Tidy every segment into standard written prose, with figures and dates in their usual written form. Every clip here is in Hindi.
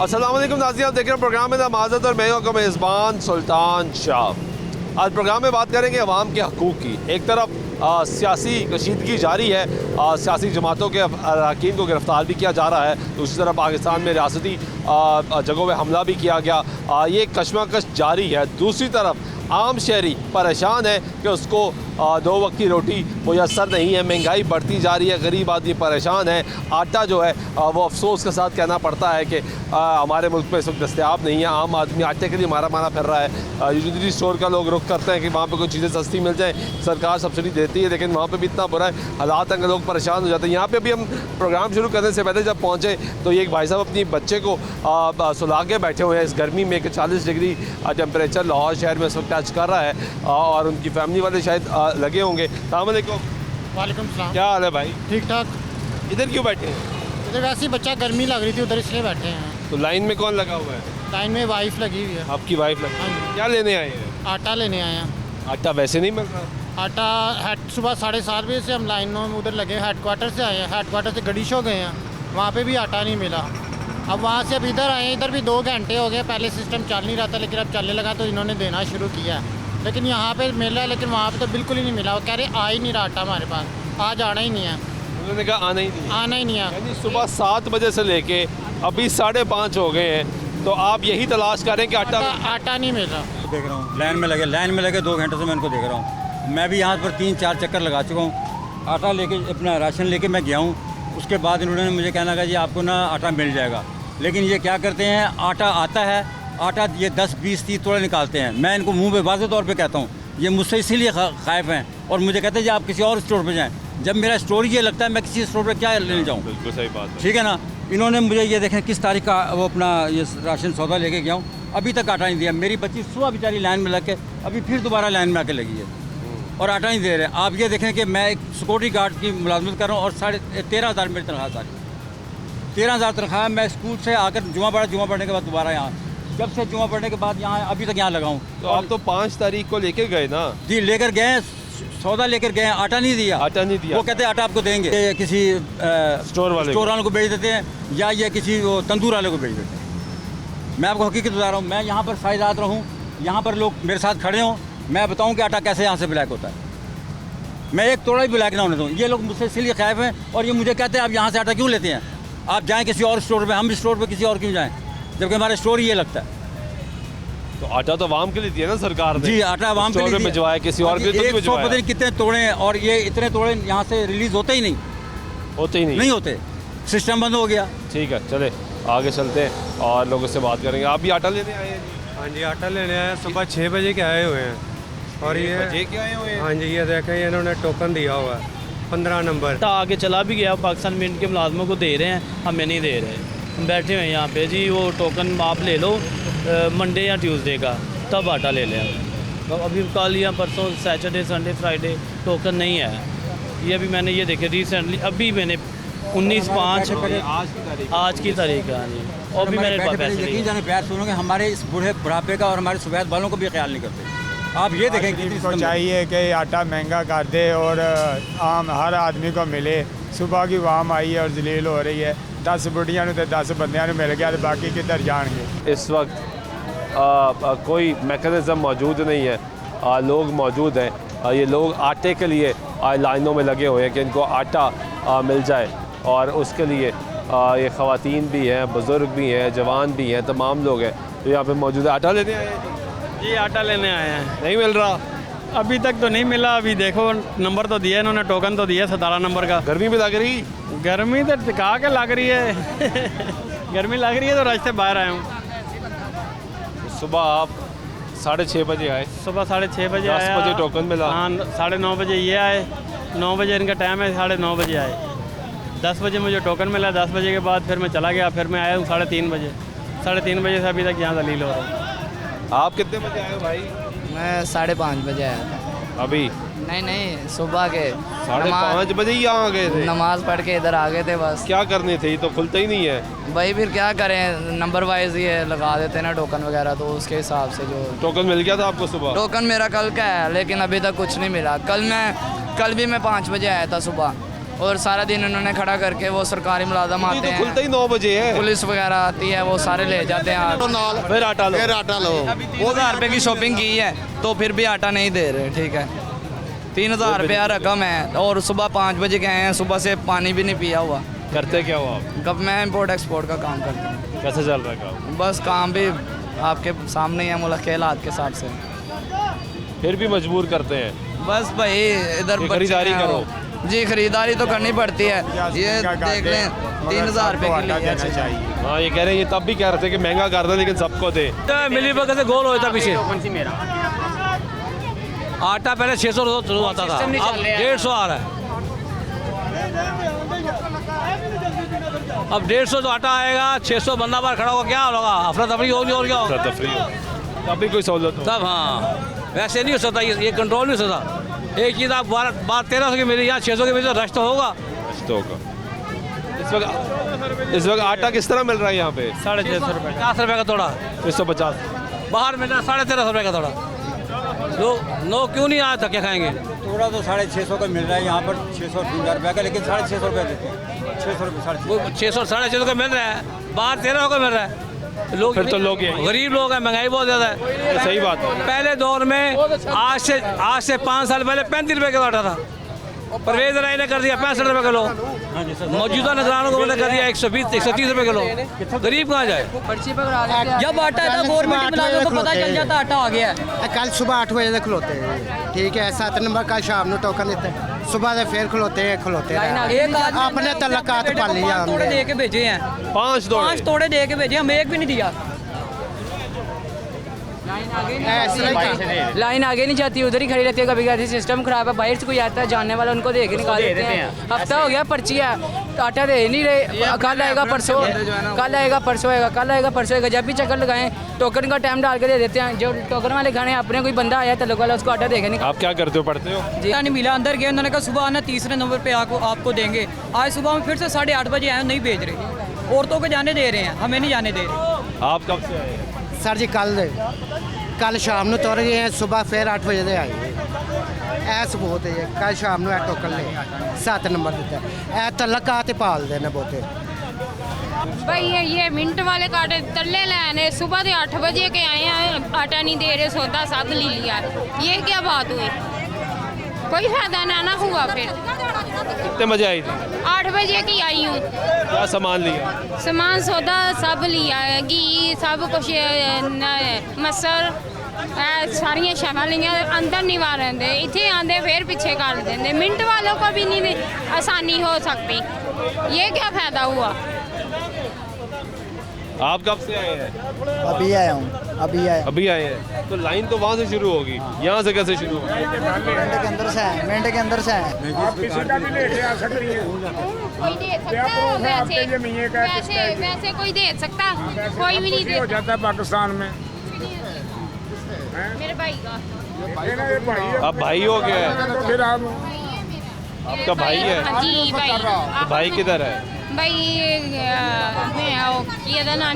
अस्सलाम वालेकुम नाज़रीन, आप देख रहे हैं प्रोग्राम में माज़रत और मैं हूं आपका मेज़बान सुल्तान शाह। आज प्रोग्राम में बात करेंगे अवाम के हकूक़ की। एक तरफ सियासी कशीदगी जारी है, सियासी जमातों के अरकान को गिरफ़्तार भी किया जा रहा है। दूसरी तरफ पाकिस्तान में रियासती जगहों में हमला भी किया गया, ये कशमकश जारी है। दूसरी तरफ आम शहरी परेशान है कि उसको दो वक्त की रोटी मुयसर नहीं है, महंगाई बढ़ती जा रही है, गरीब आदमी परेशान है। आटा जो है वो अफसोस के साथ कहना पड़ता है कि हमारे मुल्क में इस वक्त दस्तयाब नहीं है। आम आदमी आटे के लिए मारा फिर रहा है। यूटिलिटी स्टोर का लोग रुख करते हैं कि वहाँ पर कोई चीज़ें सस्ती मिल जाए, सरकार सब्सिडी देती है, लेकिन वहाँ पर भी इतना बुरा है हालात है कि लोग परेशान हो जाते हैं। यहाँ पर भी हम प्रोग्राम शुरू करने से पहले जब पहुँचे तो ये एक भाई साहब अपनी बच्चे को सुला के बैठे हुए हैं इस गर्मी में कि 40 डिग्री टेम्परेचर लाहौर शहर में इस वक्त टच कर रहा है, और उनकी फैमिली वाले शायद लगे होंगे। अस्सलाम वालेकुम। वालेकुम सलाम। क्या हाल है भाई? ठीक ठाक। इधर क्यों बैठे हैं? इधर वैसे ही बच्चा गर्मी लग रही थी उधर, इसलिए बैठे हैं। तो लाइन में कौन लगा हुआ है? लाइन में वाइफ लगी हुई है। आपकी वाइफ लगी? हाँ जी। क्या लेने आए हैं? आटा लेने आए हैं। आटा वैसे नहीं मिल रहा? आटा सुबह 7:30 बजे से हम लाइन में उधर लगे, हेडक्वार्टर से आए हैं। हेडक्वार्टर से गड़ी शो गए हैं, वहाँ पे भी आटा नहीं मिला। अब वहाँ से अब इधर आए, इधर भी 2 घंटे हो गए। पहले सिस्टम चल नहीं रहा था, लेकिन अब चलने लगा तो इन्होंने देना शुरू किया। लेकिन यहाँ पे मिला, लेकिन वहाँ पे तो बिल्कुल ही नहीं मिला। वो कह रहे आ ही नहीं रहा आटा हमारे पास, आज आना ही नहीं है। उन्होंने कहा आना ही नहीं है। आना ही नहीं है। यानी सुबह 7 बजे से लेके अभी 5:30 हो गए हैं, तो आप यही तलाश करें कि आटा नहीं मिल रहा। देख रहा हूँ लाइन में लगे 2 घंटे से मैं इनको देख रहा हूँ। मैं भी यहाँ पर 3-4 चक्कर लगा चुका हूँ। आटा लेके, अपना राशन लेके मैं गया हूँ। उसके बाद इन्होंने मुझे कहना लगा जी आपको ना आटा मिल जाएगा, लेकिन ये क्या करते हैं, आटा आता है, आटा ये 10, 20, 30 तोड़े निकालते हैं। मैं इनको मुंह पे वाज़ेह तौर पे कहता हूँ, ये मुझसे इसीलिए खाइफ हैं, और मुझे कहते हैं जी आप किसी और स्टोर पे जाएं। जब मेरा स्टोर ये लगता है मैं किसी स्टोर पे क्या लेने जाऊँ? बिल्कुल सही बात है। ठीक है ना। इन्होंने मुझे ये देखें किस तारीख का वो अपना ये राशन सौदा लेके गया हूँ, अभी तक आटा नहीं दिया। मेरी बच्ची सुबह बेचारी लाइन में लग के अभी फिर दोबारा लाइन में आके लगी है और आटा नहीं दे रहे। आप ये देखें कि मैं एक सिक्योरिटी गार्ड की मुलाजमत कर रहा हूँ और 13,500 मेरी तनख्वाह सारी 13,000 तनख्वाह। मैं स्कूल से आकर जुमा पढ़ने के बाद दोबारा यहाँ, जब से जुमा पढ़ने के बाद यहाँ अभी तक यहाँ लगा हूँ। तो आप तो 5 तारीख को लेके गए ना? जी लेकर गए, सौदा लेकर गए, आटा नहीं दिया। आटा नहीं दिया। वो कहते हैं आटा आपको देंगे, किसी स्टोर वालों को बेच देते हैं, या ये किसी वो तंदूर वाले को बेच देते हैं। मैं आपको हकीकत बता रहा हूँ, मैं यहाँ पर साइदात रहूँ, यहाँ पर लोग मेरे साथ खड़े हों, मैं बताऊँ कि आटा कैसे यहाँ से ब्लैक होता है। मैं एक तोड़ा भी ब्लैक ना होने दूँ। ये लोग मुझसे इसीलिए खैफ हैं, और ये मुझे कहते हैं आप यहाँ से आटा क्यों लेते हैं, आप जाएँ किसी और स्टोर पर। हम भी स्टोर पर किसी और क्यों जाएँ, जबकि हमारा स्टोर ये लगता है। तो आटा तो आवाम के लिए दिया ना सरकार ने? जी आटा आवाम के लिए भिजवाया, किसी और के लिए तो भिजवाया। पता नहीं कितने तोड़े हैं, और ये इतने तोड़े यहाँ से रिलीज होते ही नहीं होते, सिस्टम बंद हो गया। ठीक है, चले आगे चलते हैं और लोगों से बात करेंगे। आप भी आटा लेने आए हैं? हाँ जी, आटा लेने आए हैं। सुबह 6 बजे के आए हुए हैं, और ये के आए हुए हैं? हाँ जी, ये देखें इन्होंने टोकन दिया हुआ है 15 नंबर। आगे चला भी गया, पाकिस्तान मिंट के मुलाजमों को दे रहे हैं, हमें नहीं दे रहे। हम बैठे हुए हैं यहाँ पे जी, वो टोकन आप ले लो मंडे या ट्यूसडे का, तब आटा ले लें। तो अभी कल या परसों सैटरडे संडे फ्राइडे टोकन नहीं है। ये अभी मैंने ये देखे रिसेंटली, अभी मैंने 19/5 आज की तारीख है। हाँ जी, और भी मैंने यकीन जाने प्यार सुनोगे, हमारे इस बुढ़ापे का और हमारे सुबैद वालों को भी ख्याल नहीं करते। आप ये देखें कि इनको चाहिए कि आटा महंगा कर दे और आम हर आदमी को मिले। सुबह की वाम आई है और जलील हो रही है। 10 बुढ़ियाँ तो 10 बंदियाँ मिल गया, तो बाकी किधर जाएंगे? इस वक्त कोई मैकेनिज़्म मौजूद नहीं है, लोग मौजूद हैं। ये लोग आटे के लिए लाइनों में लगे हुए हैं कि इनको आटा मिल जाए, और उसके लिए ये ख़वातीन भी हैं, बुज़ुर्ग भी हैं, जवान भी हैं, तमाम लोग हैं तो यहाँ पे मौजूद है। आटा लेने आए हैं जी, आटा लेने आए हैं। नहीं मिल रहा अभी तक तो नहीं मिला। अभी देखो नंबर तो दिया इन्होंने, टोकन तो दिया 17 नंबर का। गर्मी भी लग रही? गर्मी तो टिका के लग रही है गर्मी लग रही है, तो रास्ते बाहर आए हूँ। सुबह आप 6:30 बजे आए? सुबह 6:30 बजे 10 आया। बजे टोकन मिला? हाँ, 9:30 बजे ये आए, 9 बजे इनका टाइम है, 9:30 बजे आए। 10 बजे मुझे टोकन मिला। 10 बजे के बाद फिर मैं चला गया, फिर मैं आया हूँ 3:30 बजे। 3:30 बजे से अभी तक यहाँ दलील हो रहा हूँ। आप कितने बजे आए हो भाई? मैं 5:30 बजे आया था। अभी? नहीं, सुबह के 5:30 बजे ही यहाँ आ गए थे? नमाज पढ़ के इधर आ गए थे बस। क्या करने थे, ये तो खुलता ही नहीं है भाई। फिर क्या करें, नंबर वाइज ये लगा देते ना टोकन वगैरह, तो उसके हिसाब से जो टोकन मिल गया था आपको सुबह? टोकन मेरा कल का है, लेकिन अभी तक कुछ नहीं मिला। कल भी मैं 5 बजे आया था सुबह, और सारा दिन उन्होंने खड़ा करके वो सरकारी मुलाजम ये आते तो हैं, खुलते ही 9 बजे है। पुलिस वगैरह आती है, वो सारे ले जाते हैं। फिर आटा लो। वो 1000 रुपये की शॉपिंग की है तो फिर भी आटा नहीं दे रहे, ठीक है। 3000 रुपया रकम है और सुबह 5 बजे के आए हैं, सुबह से पानी भी नहीं पिया हुआ। करते क्या हो आप? कब मैं इम्पोर्ट एक्सपोर्ट का काम करता हूँ। कैसे चल रहा है काम? बस काम भी आपके सामने ही है, मुल्क के हालात के हिसाब से। फिर भी मजबूर करते हैं बस भाई इधर कि बच्चे खरीदारी हैं करो। वो। जी खरीदारी तो करनी पड़ती है। ये देख लें 3000 रुपये की लिए चाहिए। हाँ ये कह रहे हैं, ये तब भी कह रहे थे कि महंगा कर दे लेकिन सबको दे। मिली बगल से गोल होता पीछे। आटा पहले 600 शुरू आता था, अब 150 आ रहा है। अब 150 तो आटा आएगा, 600 बंदा बार खड़ा होगा, क्या होगा? अफरा तफरी होगी और क्या होगा? तब भी कोई सहूलत हो। तब हाँ, वैसे नहीं हो सकता, ये कंट्रोल नहीं हो सकता। एक चीज़ आप 1300 की मिली, यहाँ 600 की मिली, तो रश तो होगा। तो होगा। इस वक्त आटा किस तरह मिल रहा है यहाँ पे? 650 रुपये, 50 रुपये का थोड़ा। 150। बाहर मिल रहा है 1350 रुपये का थोड़ा। लोग क्यों नहीं आए, धक्के खाएंगे? थोड़ा तो 650 का मिल रहा है यहाँ पर, 600 रुपये का, लेकिन 650 रुपये देते हैं। 600 रुपये, 600 650 का मिल रहा है, बाहर 1300 का मिल रहा है। लोग फिर तो लोग यही- गरीब लोग हैं, महंगाई बहुत ज़्यादा है। सही बात है। पहले दौर में आज से 5 साल पहले 35 रुपये का आटा था। परवेज राय ने कर दिया 65 रुपये किलो। मौजूदा निगरानों को मैंने कर दिया 120 130 रुपये किलो। गरीब कहाँ जाए? जब आटा था गवर्नमेंट मुलाजमों को पता चल जाता आटा आ गया है। कल सुबह 8 बजे तक खलोते हैं, ठीक है। 7 नंबर कल शाम को टोकन देते हैं, सुबह से फिर खलोते हैं एक आदमी अपने तलकात पा लिया तोड़े हमने। दे के भेजे हैं, 5 5 तोड़े दे के भेजे, हम एक भी नहीं दिया। लाइन आगे नहीं जाती, उधर ही खड़ी रहती है। कभी कभी सिस्टम खराब है, बाहर से कोई आता है जानने वाला, उनको दे के निकाल देते हैं। हफ्ता हो गया, पर्ची है, आटा दे नहीं रहे। कल आएगा परसों, कल आएगा परसों आएगा, कल आएगा परसों आएगा। जब भी चक्कर लगाएं टोकन का टाइम डाल के दे देते हैं। जो टोकन वाले खाने अपने कोई बंदा आया तलक वाला, उसको आटा देगा नहीं। आप क्या करते हो, पढ़ते हो? जी नहीं मिला, अंदर गए, उन्होंने कहा सुबह आना, 3रे नंबर पे आपको देंगे। आज सुबह हम फिर से 8:30 बजे आए, नहीं भेज रहे। औरतों को जाने दे रहे हैं, हमें नहीं जाने दे रहे। आप कब से आए हैं? सर जी कल शाम को तुर गए हैं, सुबह फिर 8 बजे से आए। ऐस बहुत है, कल शाम को टोकन ले 7 नंबर दिता है। तलक आते पाल देने बहुते भाई ये मिनट वाले काटे तल्ले लेने, सुबह के 8 बजे के आए हैं, आटा नहीं दे रहे, सौदा सब ले लिया। ये क्या बात हुई? कोई फायदा ना हुआ। फिर कितने बजे आई थी? 8 बजे की आई हूँ। क्या सामान लिया? सामान सौदा सब लिया, घी सब कुछ, मसर सारिया शैवां लिया। अंदर नहीं वार रहे, इतने आते फिर पीछे कर देंगे। मिनट वालों को भी नहीं आसानी हो सकती। ये क्या फायदा हुआ? आप कब से आए हैं? अभी आया हूँ, अभी आए हैं, तो लाइन तो वहाँ से शुरू होगी, यहाँ से कैसे शुरू होगी? मिनट के अंदर से है, मिनट के अंदर से है। कोई दे सकता है वैसे कोई दे सकता? कोई भी नहीं दे जाता पाकिस्तान में। मेरे भाई का। आप भाई हो गया है? फिर आप आपका भाई है? जी भाई। तो भाई किधर है? भाई ਇਹਦਾ ਨਾਂ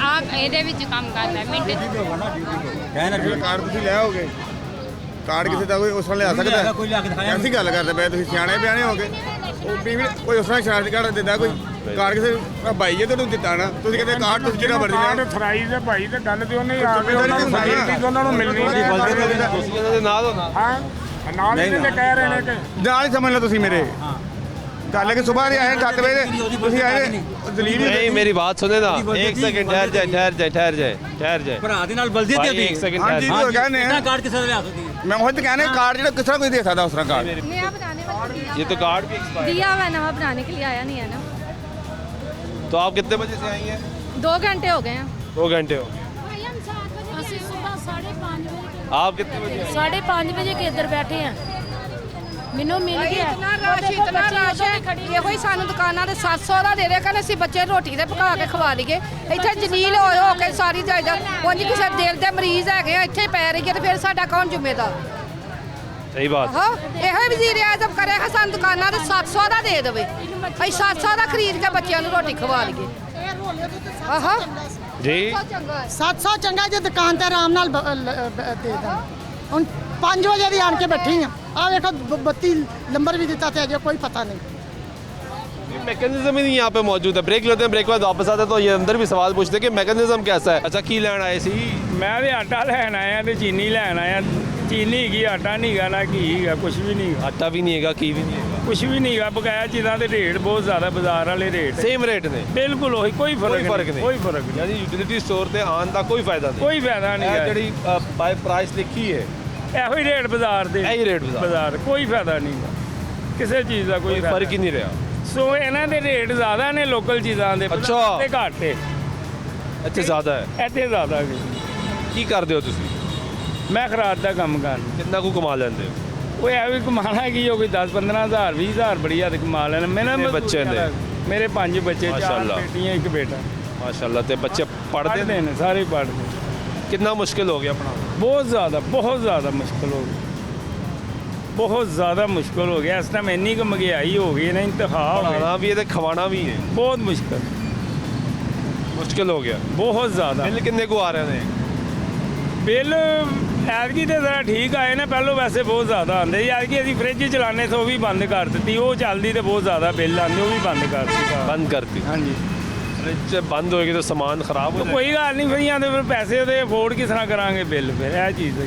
ਆ ਇਹਦੇ ਵਿੱਚ ਕੰਮ ਕਰਦਾ ਮਿੰਟ ਕਾਰਡ ਤੁਸੀਂ ਲੈ ਆਓਗੇ? ਕਾਰਡ ਕਿਸੇ ਦਾ ਕੋਈ ਉਸ ਨਾਲ ਲਿਆ ਸਕਦਾ? ਐਸੀ ਗੱਲ ਕਰਦੇ ਪਏ ਤੁਸੀਂ, ਸਿਆਣੇ ਬਿਆਣੇ ਹੋਗੇ। ਉਹ ਵੀ ਕੋਈ ਉਸ ਨਾਲ ਸ਼ਰਾਰਤ ਕਾਰਡ ਦਿੰਦਾ, ਕੋਈ ਕਾਰਡ ਕਿਸੇ ਭਾਈ ਜੇ ਤੁਹਾਨੂੰ ਦਿੱਤਾ ਨਾ, ਤੁਸੀਂ ਕਹਿੰਦੇ ਕਾਰਡ ਤੁਸੀਂ ਜਿਹੜਾ ਵਰਦੀ ਕਾਰਡ ਫਰਾਈ ਦੇ ਭਾਈ ਤੇ ਗੱਲ ਤੇ ਉਹਨੇ ਆ ਕੇ ਉਹਨਾਂ ਨੂੰ ਮਿਲਣੀ ਤੁਸੀਂ ਇਹਨਾਂ ਦੇ ਨਾਲ ਹੋ ਨਾ? ਹਾਂ ਨਾਲ ਹੀ ਤੇ ਕਹਿ ਰਹੇ ਨੇ ਕਿ ਨਾਲ ਹੀ ਸਮਝ ਲਓ ਤੁਸੀਂ ਮੇਰੇ ਗੱਲ कि सुबह आए 7 बजे ਤੁਸੀਂ ਆਏ ਦਲੀਲ नहीं मेरी बात सुने ना, एक सेकंड ठहर जाए। ਭਰਾ ਦੇ ਨਾਲ ਬਲਦੀ भाई, હતી एक सेकंड हाँ ठहर जी, जाए। वो कहने हैं। ਕਾਰਡ ਕਿਸੇ ਦਾ ਲਿਆ ਸਕਦੀ ਹੈ। मैं वही तो कहने कार्ड ਜਿਹੜਾ किस तरह कोई दे सकता उस तरह कार्ड। नया बनाने वाला ये तो कार्ड भी एक्सपायर। दिया हुआ नवा बनाने के लिए आया नहीं है ना। तो आप कितने बजे से आई हैं? 2 घंटे हो गए हैं। 2 घंटे हो गए। आप कितने बजे? 5:30 बजे के इधर बैठे हैं। ਮੈਨੂੰ ਮਿਲ ਗਿਆ ਇਤਨਾ ਰਸ਼ ਹੈ। ਇਹੋ ਹੀ ਸਾਨੂੰ ਦੁਕਾਨਾਂ ਦੇ 700 ਦਾ ਦੇ ਦੇ, ਕਹਿੰਦੇ ਅਸੀਂ ਬੱਚੇ ਰੋਟੀ ਤੇ ਪਕਾ ਕੇ ਖਵਾ ਲਈਏ। ਇੱਥੇ ਜਲੀਲ ਹੋ ਕੇ ਸਾਰੀ ਜਾਇਦਾਦ ਉਂਝ ਕਿਸੇ ਦਿਲ ਦੇ ਮਰੀਜ਼ ਹੈਗੇ ਆ, ਇੱਥੇ ਪੈ ਰਹੀ ਹੈ, ਤੇ ਫਿਰ ਸਾਡਾ ਕੌਣ ਜ਼ਿੰਮੇਦਾਰ? सही बात। ਹਾਂ ਇਹੋ ਹੀ ਵਜ਼ੀਰ ਆਜ਼ਮ ਕਰੇਗਾ, ਸਾਨੂੰ ਦੁਕਾਨਾਂ ਦੇ 700 ਦਾ ਦੇ ਦੇਵੇ, ਅਸੀਂ 700 ਦਾ ਖਰੀਦ ਕੇ ਬੱਚਿਆਂ ਨੂੰ ਰੋਟੀ ਖਵਾ ਲਈਏ। ਆਹਾ जी 700 ਚੰਗਾ ਜੇ ਦੁਕਾਨ ਤੇ ਆਰਾਮ ਨਾਲ ਦੇ ਦਾਂ। ਹੁਣ 5 ਵਜੇ ਦੀ ਆਣ ਕੇ ਬੈਠੀ ਆ ਵੇਖੋ 32 ਨੰਬਰ ਵੀ ਦਿੱਤਾ ਤੇ ਅਜੇ ਕੋਈ ਪਤਾ ਨਹੀਂ। मैकेनिज्म ही नहीं यहाँ पे मौजूद है। ब्रेक लेते हैं, ब्रेक के बाद वापस आते हैं तो ये अंदर भी सवाल पूछते हैं कि मैकेनिज्म कैसा है। अच्छा, की लैंड आए सी? मैं तो आटा लैन आया तो चीनी लैन आया। चीनी की आटा नहीं गा ना घी गा, कुछ भी नहीं गा। आटा भी नहीं है, की भी नहीं है, कुछ भी नहीं गा। बकाया चीज़ों के रेट बहुत ज़्यादा बाजार वाले रेट सेम रेट ने बिल्कुल वही, कोई फर्क नहीं, कोई फर्क नहीं। यानी यूटिलिटी स्टोर से आने का कोई फायदा नहीं, कोई फायदा नहीं है। जी बाय प्राइस लिखी है ਇਹੋ ਹੀ ਰੇਟ ਬਾਜ਼ਾਰ ਦੇ, ਇਹੀ ਰੇਟ ਬਾਜ਼ਾਰ ਕੋਈ ਫਾਇਦਾ ਨਹੀਂ ਗਾ ਕਿਸੇ ਚੀਜ਼ ਦਾ, ਕੋਈ ਫਰਕ ਹੀ ਨਹੀਂ ਰਿਹਾ। ਸੋ ਇਹਨਾਂ ਦੇ ਰੇਟ ਜ਼ਿਆਦਾ ਨੇ ਲੋਕਲ ਚੀਜ਼ਾਂ ਦੇ, ਅੱਛਾ। ਤੇ ਘੱਟ ਹੈ ਇੱਥੇ ਜ਼ਿਆਦਾ ਹੈ। ਇੱਥੇ ਜ਼ਿਆਦਾ ਵੀ। ਕੀ ਕਰਦੇ ਹੋ ਤੁਸੀਂ? ਮੈਂ ਖਰਾਦ ਦਾ ਕੰਮ ਕਰਦਾ। ਕਿੰਨਾ ਕੁ ਕਮਾ ਲੈਂਦੇ ਹੋ? ਉਹ ਐ ਵੀ ਕਮਾਣਾ ਕੀ ਹੋ ਕੋਈ 10-15 ਹਜ਼ਾਰ 20 ਹਜ਼ਾਰ ਬੜੀ ਹੱਦ ਕਮਾ ਲੈਣ। ਕਿੰਨੇ ਬੱਚੇ ਨੇ? ਮੇਰੇ 5 ਬੱਚੇ, 4 ਮਾਸ਼ਾਅੱਲਾ। ਬੇਟੀਆਂ, 1 ਬੇਟਾ। ਮਾਸ਼ਾਅੱਲਾ। ਤੇ ਬੱਚੇ ਪੜ੍ਹਦੇ ਪੜ੍ਹਦੇ ਨੇ, ਸਾਰੇ ਪੜ੍ਹਦੇ। ਕਿੰਨਾ ਮੁਸ਼ਕਿਲ ਹੋ ਗਿਆ ਪੜ੍ਹਾਉਣਾ? ਬਹੁਤ ਜ਼ਿਆਦਾ ਮੁਸ਼ਕਿਲ ਹੋ ਗਿਆ, ਬਹੁਤ ਜ਼ਿਆਦਾ ਮੁਸ਼ਕਿਲ ਹੋ ਗਿਆ। ਇਸ ਟਾਈਮ ਇੰਨੀ ਕੁ ਮਹਿੰਗਾਈ ਹੋ ਗਈ ਨਾ, ਇੰਤਹਾ ਹੋ ਗਿਆ, ਪੜ੍ਹਾਉਣਾ ਵੀ ਹੈ ਤੇ ਖਵਾਉਣਾ ਵੀ ਹੈ, ਬਹੁਤ ਮੁਸ਼ਕਿਲ ਹੋ ਗਿਆ ਬਹੁਤ ਜ਼ਿਆਦਾ। ਬਿੱਲ ਕਿੰਨੇ ਕੁ ਆ ਰਹੇ ਨੇ? ਬਿੱਲ ਐਤਕੀ ਤੇ ਜ਼ਰਾ ਠੀਕ ਆਏ ਨੇ, ਪਹਿਲੋਂ ਵੈਸੇ ਬਹੁਤ ਜ਼ਿਆਦਾ ਆਉਂਦੇ। ਐਤਕੀ ਅਸੀਂ ਫ੍ਰਿਜ ਚਲਾਉਂਦੇ ਤਾਂ ਉਹ ਵੀ ਬੰਦ ਕਰ ਦਿੱਤੀ, ਉਹ ਚੱਲਦੀ ਤੇ ਬਹੁਤ ਜ਼ਿਆਦਾ ਬਿੱਲ ਆਉਂਦੇ, ਉਹ ਵੀ ਬੰਦ ਕਰਤੀ। ਹਾਂਜੀ। फ्रिज बंद होएगी तो सामान खराब हो जाएगा। कोई गल नहीं, फिर यहाँ फिर पैसे तो अफोर्ड किस तरह करांगे बिल, फिर यह चीज़ है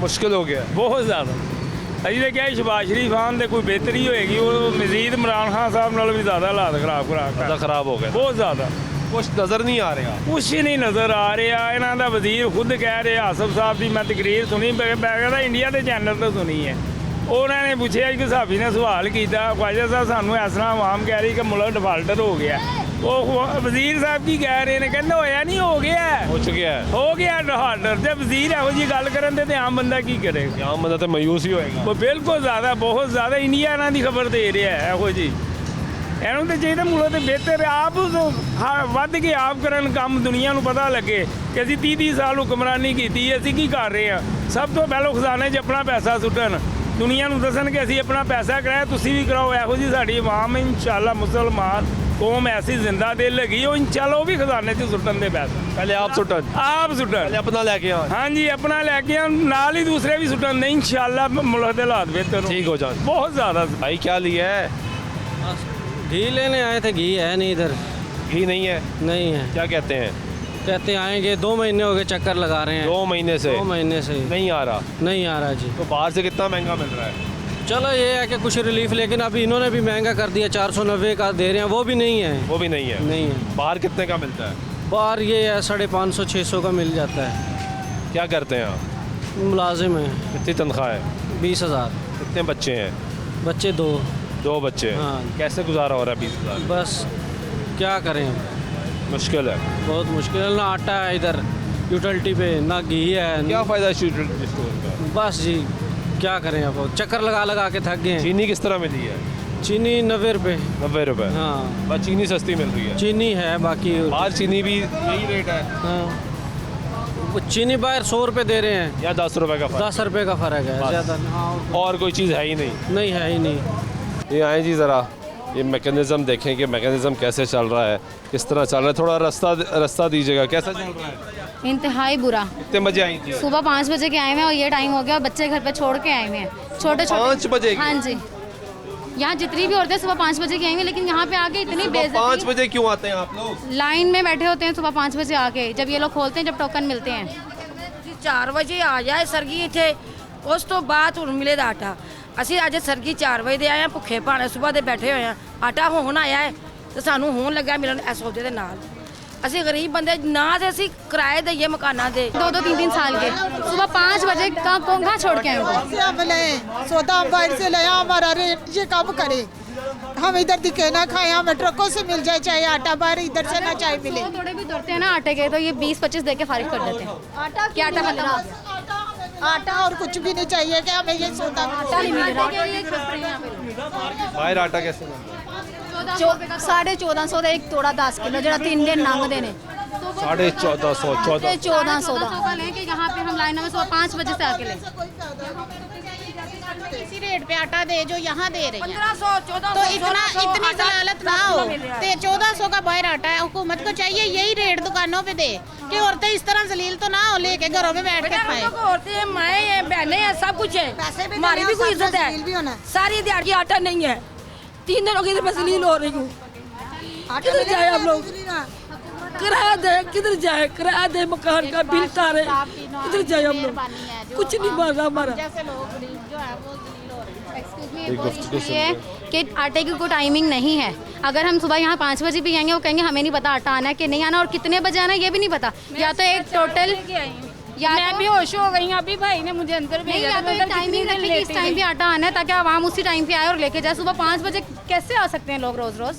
मुश्किल हो गया बहुत ज़्यादा। अभी तो क्या शहबाज शरीफ खान से कोई बेहतरी होएगी, वो मजीद इमरान खान साहब नालों भी ज़्यादा हालात खराब हो गए, बहुत ज़्यादा। कुछ नज़र नहीं आ रहा, कुछ ही नहीं नज़र आ रहा। इन्हों का वजीर खुद कह रहे, आसफ साहब की मैं तकरीर सुनी, मैं इंडिया के चैनल तो सुनी है। उन्होंने पूछा कि साहबी ने सवाल किया, ख्वाजा साहब सानू इस तरह आवाम कह रही कि मुल्क डिफाल्टर हो गया। वो वजीर साहब की कह रहे हैं, कहते होया नहीं, हो गया डिफाल्टर। जब वजीर ਇਹੋ जी गल करन ते आम बंदा की करेगा? आम बंदा तो मायूस ही होएगा। वो बिल्कुल ज़्यादा, बहुत ज़्यादा। इंडिया इन्हों की खबर दे रहा है ਇਹੋ जी। ਇਹਨੂੰ तो चाहिए मुल्क तो बेहतर आप वध के आप करन काम, दुनिया ਨੂੰ पता लगे कि ਅਸੀਂ 30 साल हुक्मरानी की, ਅਸੀਂ की कर रहे हैं। सब तो पहले खजाने 'ਚ अपना पैसा सुटन, दुनिया ਨੂੰ ਦੱਸਣ ਕਿ ਅਸੀਂ अपना पैसा कराया, ਤੁਸੀਂ भी कराओ। ਇਹੋ जी साड़ी आवाम इंशाल्लाह मुसलमान कौम ऐसी जिंदा दिल लगी, वो इंशाल्लाह वो भी खजाने 'ਚ सुटन दे पैसा। पहले आप सुटन अपना लैके आ। हाँ जी, अपना लैके आ, नाल ही दूसरे भी सुटन दे, इंशाल्लाह मुल्क के हालात बेहतर ठीक हो जाए। बहुत ज़्यादा। भाई क्या लिया है? घी लेने आए थे, घी है नहीं इधर। घी नहीं है? नहीं है। क्या कहते हैं? कहते आएंगे, 2 महीने हो गए चक्कर लगा रहे हैं। 2 महीने से? 2 महीने से नहीं आ रहा? नहीं आ रहा जी। तो बाहर से कितना महंगा मिल रहा है? चलो ये है कि कुछ रिलीफ, लेकिन अभी इन्होंने भी महंगा कर दिया, 490 का दे रहे हैं, वो भी नहीं है। वो भी नहीं है? नहीं है। बाहर कितने का मिलता है? बाहर ये है 550-600 का मिल जाता है। क्या करते हैं आप? मुलाजिम है। कितनी तनख्वाह है? 20,000। कितने बच्चे हैं? बच्चे 2। 2 बच्चे? हाँ। कैसे गुजारा हो रहा है 20,000? बस क्या करें, मुश्किल है, बहुत मुश्किल है। ना आटा है इधर यूटिलिटी पे, ना घी है। क्या फ़ायदा है यूटिलिटी स्टोर का? बस जी क्या करें, अब चक्कर लगा के थक गए। चीनी किस तरह मिली है? चीनी 90 रुपये। 90 रुपये? हाँ, बस चीनी सस्ती मिल रही है। चीनी है, बाकी बाहर चीनी भी यही रेट है? हाँ, वो चीनी बाहर 100 रुपये दे रहे हैं, या 10 रुपये का फ़र्क? 10 रुपये का फ़र्क है ज़्यादा। हाँ, और कोई चीज़ है ही नहीं? नहीं है ही नहीं। ये आए जी ज़रा, ये मैकेनिज़्म देखें कि मैकेनिज़्म कैसे चल रहा है, किस तरह चल रहा है। थोड़ा रास्ता दीजिएगा, कैसा चल रहा है? इंतहाई बुरा। कितने बजे आई थी? सुबह 5 बजे के आए हुए हैं और ये टाइम हो गया और बच्चे घर पे छोड़ के आए हुए हैं, छोटे 5 बजे? हाँ जी, यहाँ जितनी भी औरतें सुबह 5 बजे की आई हुई, लेकिन यहाँ पे आके इतनी बेइज्जती। 5 बजे क्यों आते हैं आप लोग? लाइन में बैठे होते हैं सुबह 5 बजे आके, जब ये लोग खोलते हैं, जब टोकन मिलते हैं। 4 ਵਜੇ ਆ ਜਾਏ ਸਰਗੀ ਇੱਥੇ, ਉਸ ਤੋਂ ਬਾਅਦ ਹੁਣ ਮਿਲੇਗਾ ਆਟਾ। ਅਸੀਂ ਅੱਜ ਸਰਗੀ 4 ਵਜੇ ਦੇ ਆਏ ਆ, ਭੁੱਖੇ ਭਾਣੇ ਸਵੇਰ ਦੇ ਬੈਠੇ ਹੋਏ ਆ। ਆਟਾ ਹੁਣ ਆਇਆ ਹੈ ਤੇ ਸਾਨੂੰ ਹੁਣ ਲੱਗਾ ਮਿਲਣ ਇਸ ਸੌਦੇ ਦੇ ਨਾਲ। ਅਸੀਂ ਗਰੀਬ ਬੰਦੇ ਨਾ ਤੇ ਅਸੀਂ ਕਿਰਾਏ ਦਈਏ ਮਕਾਨਾਂ ਦੇ। 2-2 3-3 साल के सुबह 5 बजे कहाँ छोड़ के आए? सौदा हम बाहर से लाया, हमारा रेट ये कब करे? हम इधर दिखे ना खाए, हमें ट्रकों से मिल जाए चाहे आटा, बाहर इधर से ना चाहे मिले। थोड़े भी दौड़ते हैं ना आटे के, तो ये 20-25 दे के फारिग कर देते हैं। क्या आटा खत्म? आटा और कुछ भी नहीं चाहिए कि हमें ये सौदा नहीं मिल रहा। बाहर आटा कैसे मिलता है? 1450 का एक तोड़ा 10 किलो, जो 3 दिन लंघते हैं। 1450 का लें कि यहाँ पे हम लाइन में सुबह 5 बजे से आके लें। इसी रेट पे आटा दे जो यहाँ दे रहे हैं, 1500 तो इतनी जलालत ना हो। तो 1400 का बाहर आटा है, हुकूमत को चाहिए यही रेट दुकानों पे दे कि औरतें इस तरह जलील तो ना हो, लेके घरों में बैठ के खाएं। औरतें माएँ हैं, बहनें हैं, सब कुछ है, हमारी भी कोई इज्जत है। सारी दिहाड़ी आटा नहीं है, 3 दिन हो गए मैं जलील हो रही हूँ। किधर जाए हम लोग? किराया दे, किधर जाए? किराया दे, मकान का बिल तारे, किधर जाए हम लोग? कुछ नहीं बन रहा हमारा। ये है कि आटे की कोई टाइमिंग नहीं है। अगर हम सुबह यहाँ 5 बजे भी आएंगे, वो कहेंगे हमें नहीं पता आटा आना है कि नहीं आना, और कितने बजे आना है ये भी नहीं पता। या तो एक टोटल, या मैं भी होश हो गई, अभी भाई ने मुझे अंदर भेजा। या तो एक टाइमिंग रखी कि इस टाइम पे आटा आना है, ताकि आवाम उसी टाइम पे आए और लेके जाए। सुबह 5 बजे कैसे आ सकते हैं लोग रोज रोज?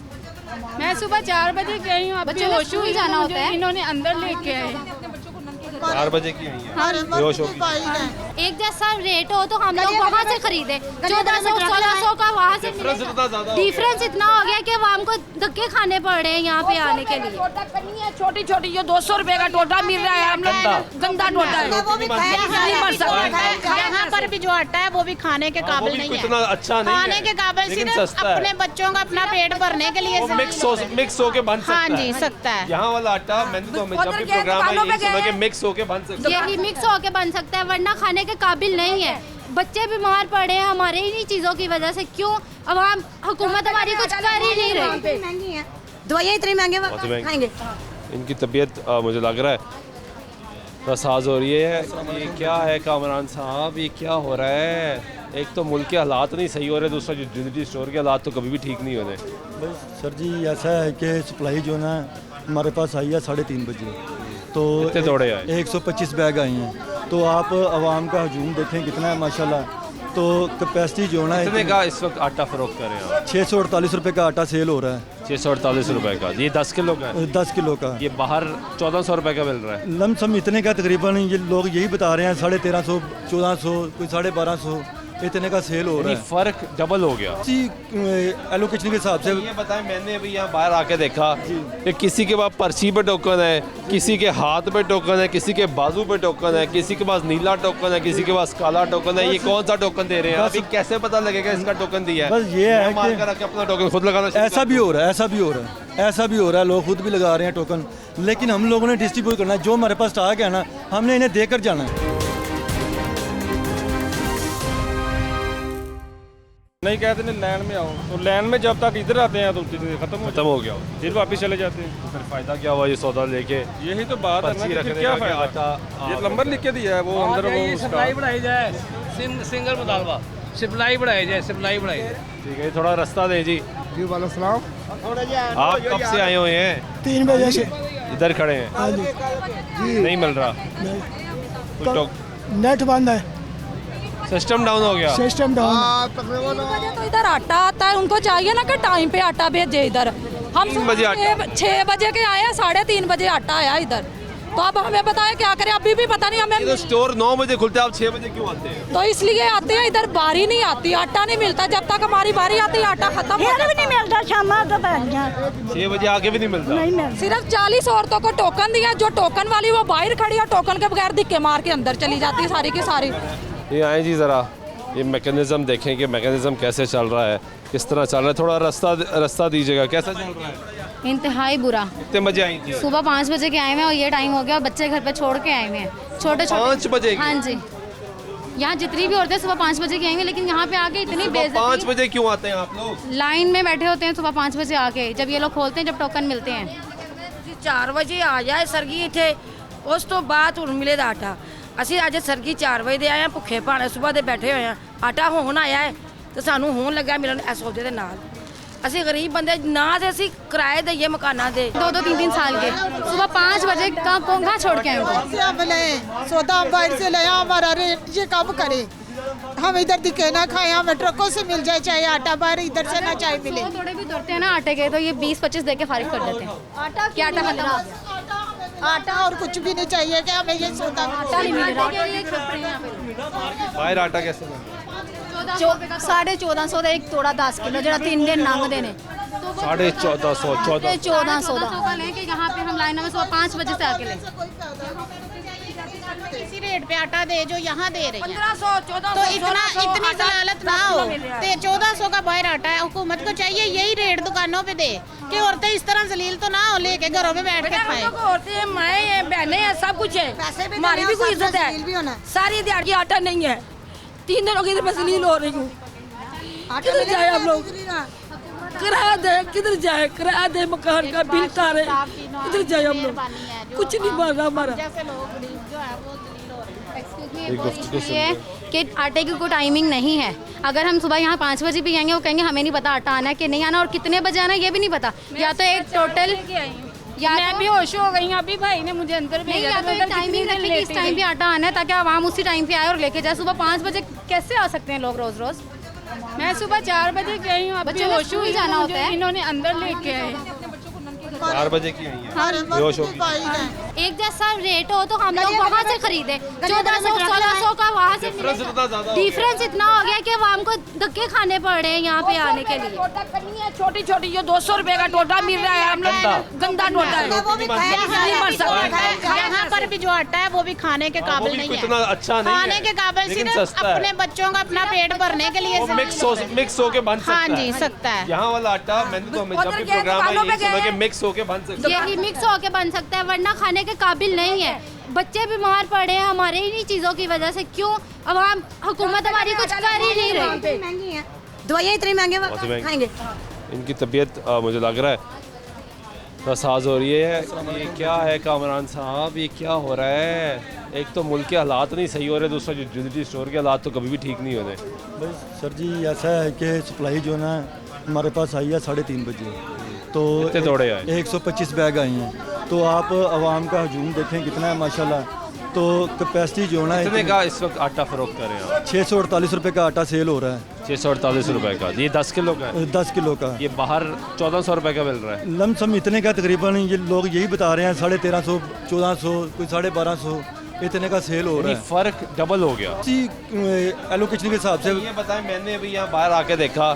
मैं सुबह 4 बजे गई हूँ, बच्चों को स्कूल जाना होता है। इन्होंने अंदर लेके आए। 4 बजे की आई है, बेहोश हो गई। एक जैसा रेट हो तो हम लोग वहाँ से खरीदे। 1400 1600 का वहाँ से डिफरेंस इतना हो गया कि आवाम को धक्के खाने पड़ रहे हैं यहाँ पे आने के लिए। छोटी छोटी जो 200 रुपए का टोटा मिल रहा है, हम लोग गंदा टोटा है, नहीं बन सकता। यहाँ पर भी जो आटा है वो भी खाने के काबिल नहीं है, इतना अच्छा नहीं खाने के काबिल सिर्फ अपने बच्चों का अपना पेट भरने के लिए मिक्स होके बन सकता है। हाँ जी, सकता है। यहाँ वाला आटा मैंने तो जब भी प्रोग्राम में यही सुना कि मिक्स होके बन सकता है। यही मिक्स होके बन सकता है, वरना खाने के काबिल नहीं है। बच्चे बीमार पड़े हैं हमारे इन्हीं चीज़ों की वजह से। क्यों अवाम हुकूमत हमारी कुछ कर ही नहीं रही। दवाइयाँ इतनी महंगे खाएंगे। इनकी तबीयत मुझे लग रहा है नसाज हो रही है। ये क्या है कामरान साहब, ये क्या हो रहा है? एक तो मुल्क के हालात नहीं सही हो रहे, दूसरा जो यूनिटी स्टोर के हालात तो कभी भी ठीक नहीं होने। बस सर जी ऐसा है कि सप्लाई जो ना हमारे पास आई है 3:30 बजे, तो कितने दौड़े आए? 125 बैग आए हैं। तो आप आवाम का हजूम देखें कितना है माशाल्लाह। तो कैपेसिटी जो ना कितने का इस वक्त आटा फरोख्त कर रहे हैं आप? 648 रुपये का आटा सेल हो रहा है। 648 रुपये का, ये 10 किलो का है? 10 किलो का। ये बाहर 1400 रुपये का मिल रहा है। लमसम इतने का तकरीबन ये लोग यही बता रहे हैं, 1350 1400 कोई 1250 इतने का सेल हो रहा है। फर्क डबल हो गया एलोकेशन के हिसाब से। ये बताएं, मैंने अभी यहाँ बाहर आके देखा कि किसी के पास पर्ची पे टोकन है, किसी के हाथ पे टोकन है, किसी के बाजू पे टोकन है, किसी के पास नीला टोकन है, किसी के पास काला टोकन है। ये कौन सा टोकन दे रहे हैं? अभी कैसे पता लगेगा इसका टोकन दिया है? बस ये है कि अपना टोकन खुद लगाना। ऐसा भी हो रहा है, ऐसा भी हो रहा है, ऐसा भी हो रहा है। लोग खुद भी लगा रहे हैं टोकन, लेकिन हम लोगों ने डिस्ट्रीब्यूट करना है। जो हमारे पास स्टॉक है ना, हमने इन्हें देकर जाना है। नहीं कहते नहीं लाइन में आओ, तो लाइन में जब तक इधर आते हैं तो खत्म हो गया, फिर वापस चले जाते हैं। तो फिर फायदा क्या हुआ ये सौदा लेके? यही तो बात है ना, फिर क्या फायदा? ये नंबर लिख के दिया है वो अंदर, वो सप्लाई बढ़ाई जाए, सिंगल मुतालबा सप्लाई बढ़ाई जाए, सप्लाई बढ़ाई जाए। ठीक है, थोड़ा रास्ता दे जी। जी वाला सलाम। आप कब से आए हुए हैं? 3 बजे से इधर खड़े हैं। हाँ जी। नहीं मिल रहा, नेट बंद है, सिस्टम डाउन हो गया। System down. तो इधर आटा आता है, उनको चाहिए ना कि टाइम पे आटा भेजे इधर। हम 3 बजे 6 बजे के आए हैं, 3:30 बजे आटा आया इधर। तो अब हमें बताएं क्या करें, अभी भी पता नहीं हमें। तो स्टोर 9 बजे खुलते हैं, आप 6 बजे क्यों आते हैं? तो इसलिए आते हैं, इधर बारी नहीं आती, आटा नहीं मिलता। जब तक हमारी बारी आती है आटा खत्म हो जाता है। नहीं मिलता, शाम 6 बजे आके भी नहीं मिलता। सिर्फ 40 औरतों को टोकन दिया, जो टोकन वाली वो बाहर खड़ी है, टोकन के बगैर धिक्के मार के अंदर चली जाती है सारी की सारी। ये आए जी, ज़रा ये मैकेनिज़्म देखें कि मैकेनिज़्म कैसे चल रहा है, किस तरह चल रहा है। थोड़ा रास्ता दीजिएगा, कैसा चल रहा है? इंतहाई बुरा। कितने बजे आई थी? सुबह 5 बजे के आए हुए हैं और ये टाइम हो गया और बच्चे घर पे छोड़ के आए हुए हैं, छोटे छोटे। 5 बजे? हाँ जी। यहाँ जितनी भी औरतें सुबह 5 बजे की आई हुई, लेकिन यहाँ पे आके इतनी बेइज्जती। 5 बजे क्यों आते हैं आप लोग? लाइन में बैठे होते हैं सुबह 5 बजे आके, जब ये लोग खोलते हैं, जब टोकन मिलते हैं। 4 ਵਜੇ ਆ ਜਾਏ ਸਰਗੀ ਇੱਥੇ, ਉਸ ਤੋਂ ਬਾਅਦ ਹੁਣ ਮਿਲੇਗਾ ਆਟਾ। ਅਸੀਂ ਅੱਜ ਸਰਗੀ 4 ਵਜੇ ਦੇ ਆਏ ਆ, ਭੁੱਖੇ ਭਾਣੇ ਸਵੇਰ ਦੇ ਬੈਠੇ ਹੋਏ ਆ। ਆਟਾ ਹੁਣ ਆਇਆ ਹੈ ਤੇ ਸਾਨੂੰ ਹੁਣ ਲੱਗਾ ਮਿਲਣ ਇਸ ਸੌਦੇ ਦੇ ਨਾਲ। ਅਸੀਂ ਗਰੀਬ ਬੰਦੇ ਨਾ ਤੇ ਅਸੀਂ ਕਿਰਾਏ ਦਈਏ ਮਕਾਨਾਂ ਦੇ। 2-2 3-3 साल के सुबह 5 बजे का कहाँ छोड़ के आए? सौदा हम बाहर से लाया, हमारा रेट ये कब करे? हम इधर दिखे ना खाए, हमें ट्रकों से मिल जाए चाहे आटा, बाहर इधर से ना चाहे मिले। थोड़े भी दौड़ते हैं ना आटे के, तो ये 20-25 दे के फारिग कर देते हैं। आटा क्या? आटा खत्म, आटा और कुछ भी नहीं चाहिए कि हमें ये सौदा। आटा नहीं मिल रहा। बाहर आटा कैसे मिल रहा है? 1450 ਦਾ ਇੱਕ ਤੋੜਾ 10 किलो, ਜਿਹੜਾ 3 दिन ਲੰਘਦੇ ने। 1450 का लेके यहाँ पे हम लाइन में सुबह 5 बजे से आके ले। इसी रेट पे आटा दे जो यहाँ दे रही है। 1500 1400 तो इतनी जलालत ना हो। 1400 का बाहर आटा है, हुकूमत को चाहिए यही रेट दुकानों पे दे कि औरतें इस तरह जलील तो ना हो, लेके घरों में बैठ के खाएं। औरतें माएँ हैं, बहनें हैं, सब कुछ है, हमारी भी कोई इज्जत है। सारी दिहाड़ी आटा नहीं है, 3 दिन हो गए मैं जलील हो रही हूँ। किधर जाए हम लोग? किराया दे, किधर जाए, किराया दे, मकान का बिल तारे, किधर जाए हम लोग, कुछ नहीं बन रहा हमारा। ये है कि आटे की कोई टाइमिंग नहीं है। अगर हम सुबह यहाँ 5 बजे भी आएंगे वो कहेंगे हमें नहीं पता आटा आना है कि नहीं आना और कितने बजे आना है ये भी नहीं पता। या तो एक टोटल मैं भी होश हो गई, अभी भाई ने मुझे अंदर भेजा, या तो एक टाइमिंग रखें कि इस टाइम पे आटा आना है ताकि आवाम उसी टाइम पे आए और लेके जाए। सुबह 5 बजे कैसे आ सकते हैं लोग रोज रोज? मैं सुबह 4 बजे गई हूँ, बच्चों को स्कूल जाना होता है, इन्होंने अंदर लेके आए। 4 बजे की आई है, बेहोश हो गई। एक जैसा रेट हो तो हम लोग वहाँ से खरीदे। 1400-1600 का वहाँ से डिफरेंस इतना हो गया कि आवाम को धक्के खाने पड़ रहे हैं यहाँ पे आने के लिए। छोटी छोटी जो 200 रुपए का टोटा मिल रहा है, हम लोग गंदा टोटा है, यहाँ पर भी जो आटा है वो भी खाने के काबिल नहीं है, इतना अच्छा नहीं खाने के काबिल सिर्फ अपने बच्चों का अपना पेट भरने के लिए मिक्स होके बन सकता है। हाँ जी, सकता है। यहाँ वाला आटा मैंने तो हमें जब भी प्रोग्राम है यही सुना कि मिक्स होके बन सकता है। यही मिक्स होके बन सकता है, वरना खाने के काबिल नहीं है। बच्चे बीमार पड़े हैं हमारे इन्हीं चीज़ों की वजह से। क्यों अवाम हुकूमत हमारी कुछ कर ही नहीं रही। महंगी है, दवाइयाँ इतनी महंगी खाएंगे। इनकी तबीयत मुझे लग रहा है नासाज हो रही है। ये क्या है कामरान साहब, ये क्या हो रहा है? एक तो मुल्क के हालात नहीं सही हो रहे, दूसरा यूटिलिटी स्टोर के हालात तो कभी भी ठीक नहीं हो रहे। बस सर जी ऐसा है कि सप्लाई जो ना हमारे पास आई है 3:30 बजे, तो कितने दौड़े आए? 125 बैग आई हैं। तो आप आवाम का हजूम देखें कितना है माशाल्लाह। तो कैपेसिटी जो ना कितने का इस वक्त आटा फरोख्त कर रहे हैं आप? 648 रुपये का आटा सेल हो रहा है। 648 रुपये का, ये 10 किलो का है? 10 किलो का। ये बाहर 1400 रुपये का मिल रहा है। लमसम इतने का तकरीबन ये लोग यही बता रहे हैं, 1350, 1400, कोई 1250 इतने का सेल हो रहा है। फर्क डबल हो गया एलोकेशन के हिसाब से। ये बताएं, मैंने अभी यहाँ बाहर आके देखा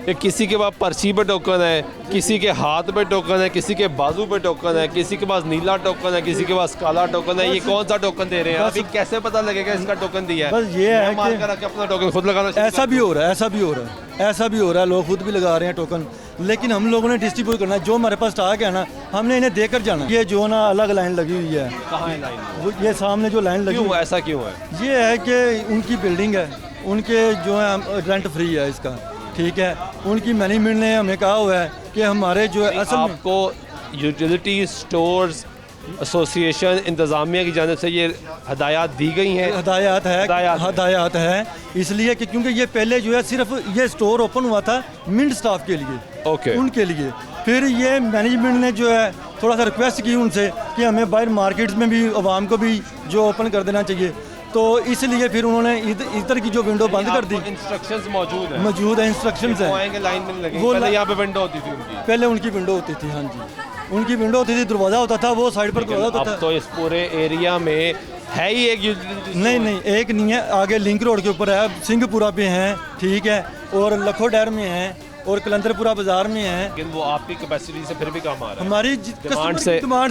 कि किसी के पास पर्ची पे टोकन है, किसी के हाथ पे टोकन है, किसी के बाजू पे टोकन है, किसी के पास नीला टोकन है, किसी के पास काला टोकन है। ये कौन सा टोकन दे रहे हैं? अभी कैसे पता लगेगा इसका टोकन दिया है? बस ये है कि अपना टोकन खुद लगाना। ऐसा भी हो रहा है, ऐसा भी हो रहा है, ऐसा भी हो रहा है, लोग खुद भी लगा रहे हैं टोकन। लेकिन हम लोगों ने डिस्ट्रीब्यूट करना है, जो हमारे पास स्टॉक है ना हमने इन्हें देकर जाना। ये जो ना अलग लाइन लगी हुई है, कहाँ है लाइन? ये सामने जो लाइन लगी, क्यों ऐसा क्यों है? ये है कि उनकी बिल्डिंग है, उनके जो है रेंट फ्री है इसका, ठीक है। उनकी मैनेजमेंट ने हमें कहा हुआ है कि हमारे जो है असल आपको यूटिलिटी स्टोर्स एसोसिएशन इंतज़ामिया की जानिब से ये हदायत दी गई हैं। हदायत है इसलिए कि क्योंकि ये पहले जो है सिर्फ ये स्टोर ओपन हुआ था मिंट स्टाफ के लिए, ओके, उनके लिए। फिर ये मैनेजमेंट ने जो है थोड़ा सा रिक्वेस्ट की उनसे कि हमें बाहर मार्केट्स में भी आवाम को भी जो ओपन कर देना चाहिए, तो इसलिए फिर उन्होंने इधर की जो विंडो बंद कर दी। इंस्ट्रक्शंस मौजूद है, इंस्ट्रक्शंस हैं। आएंगे लाइन में लगेंगे। पहले यहाँ पे विंडो होती थी उनकी, पहले उनकी विंडो होती थी, हाँ जी उनकी विंडो होती थी, दरवाज़ा होता था, वो साइड पर दरवाज़ा होता था। अब तो इस पूरे एरिया में है ही एक नहीं एक नहीं है, आगे लिंक रोड के ऊपर है, सिंहपुरा पे हैं, ठीक है, और लखो डैर में हैं, और कलंदरपुरा बाजार में है। लेकिन वो आपकी कैपेसिटी से फिर भी कम आ रहा है। हमारी डिमांड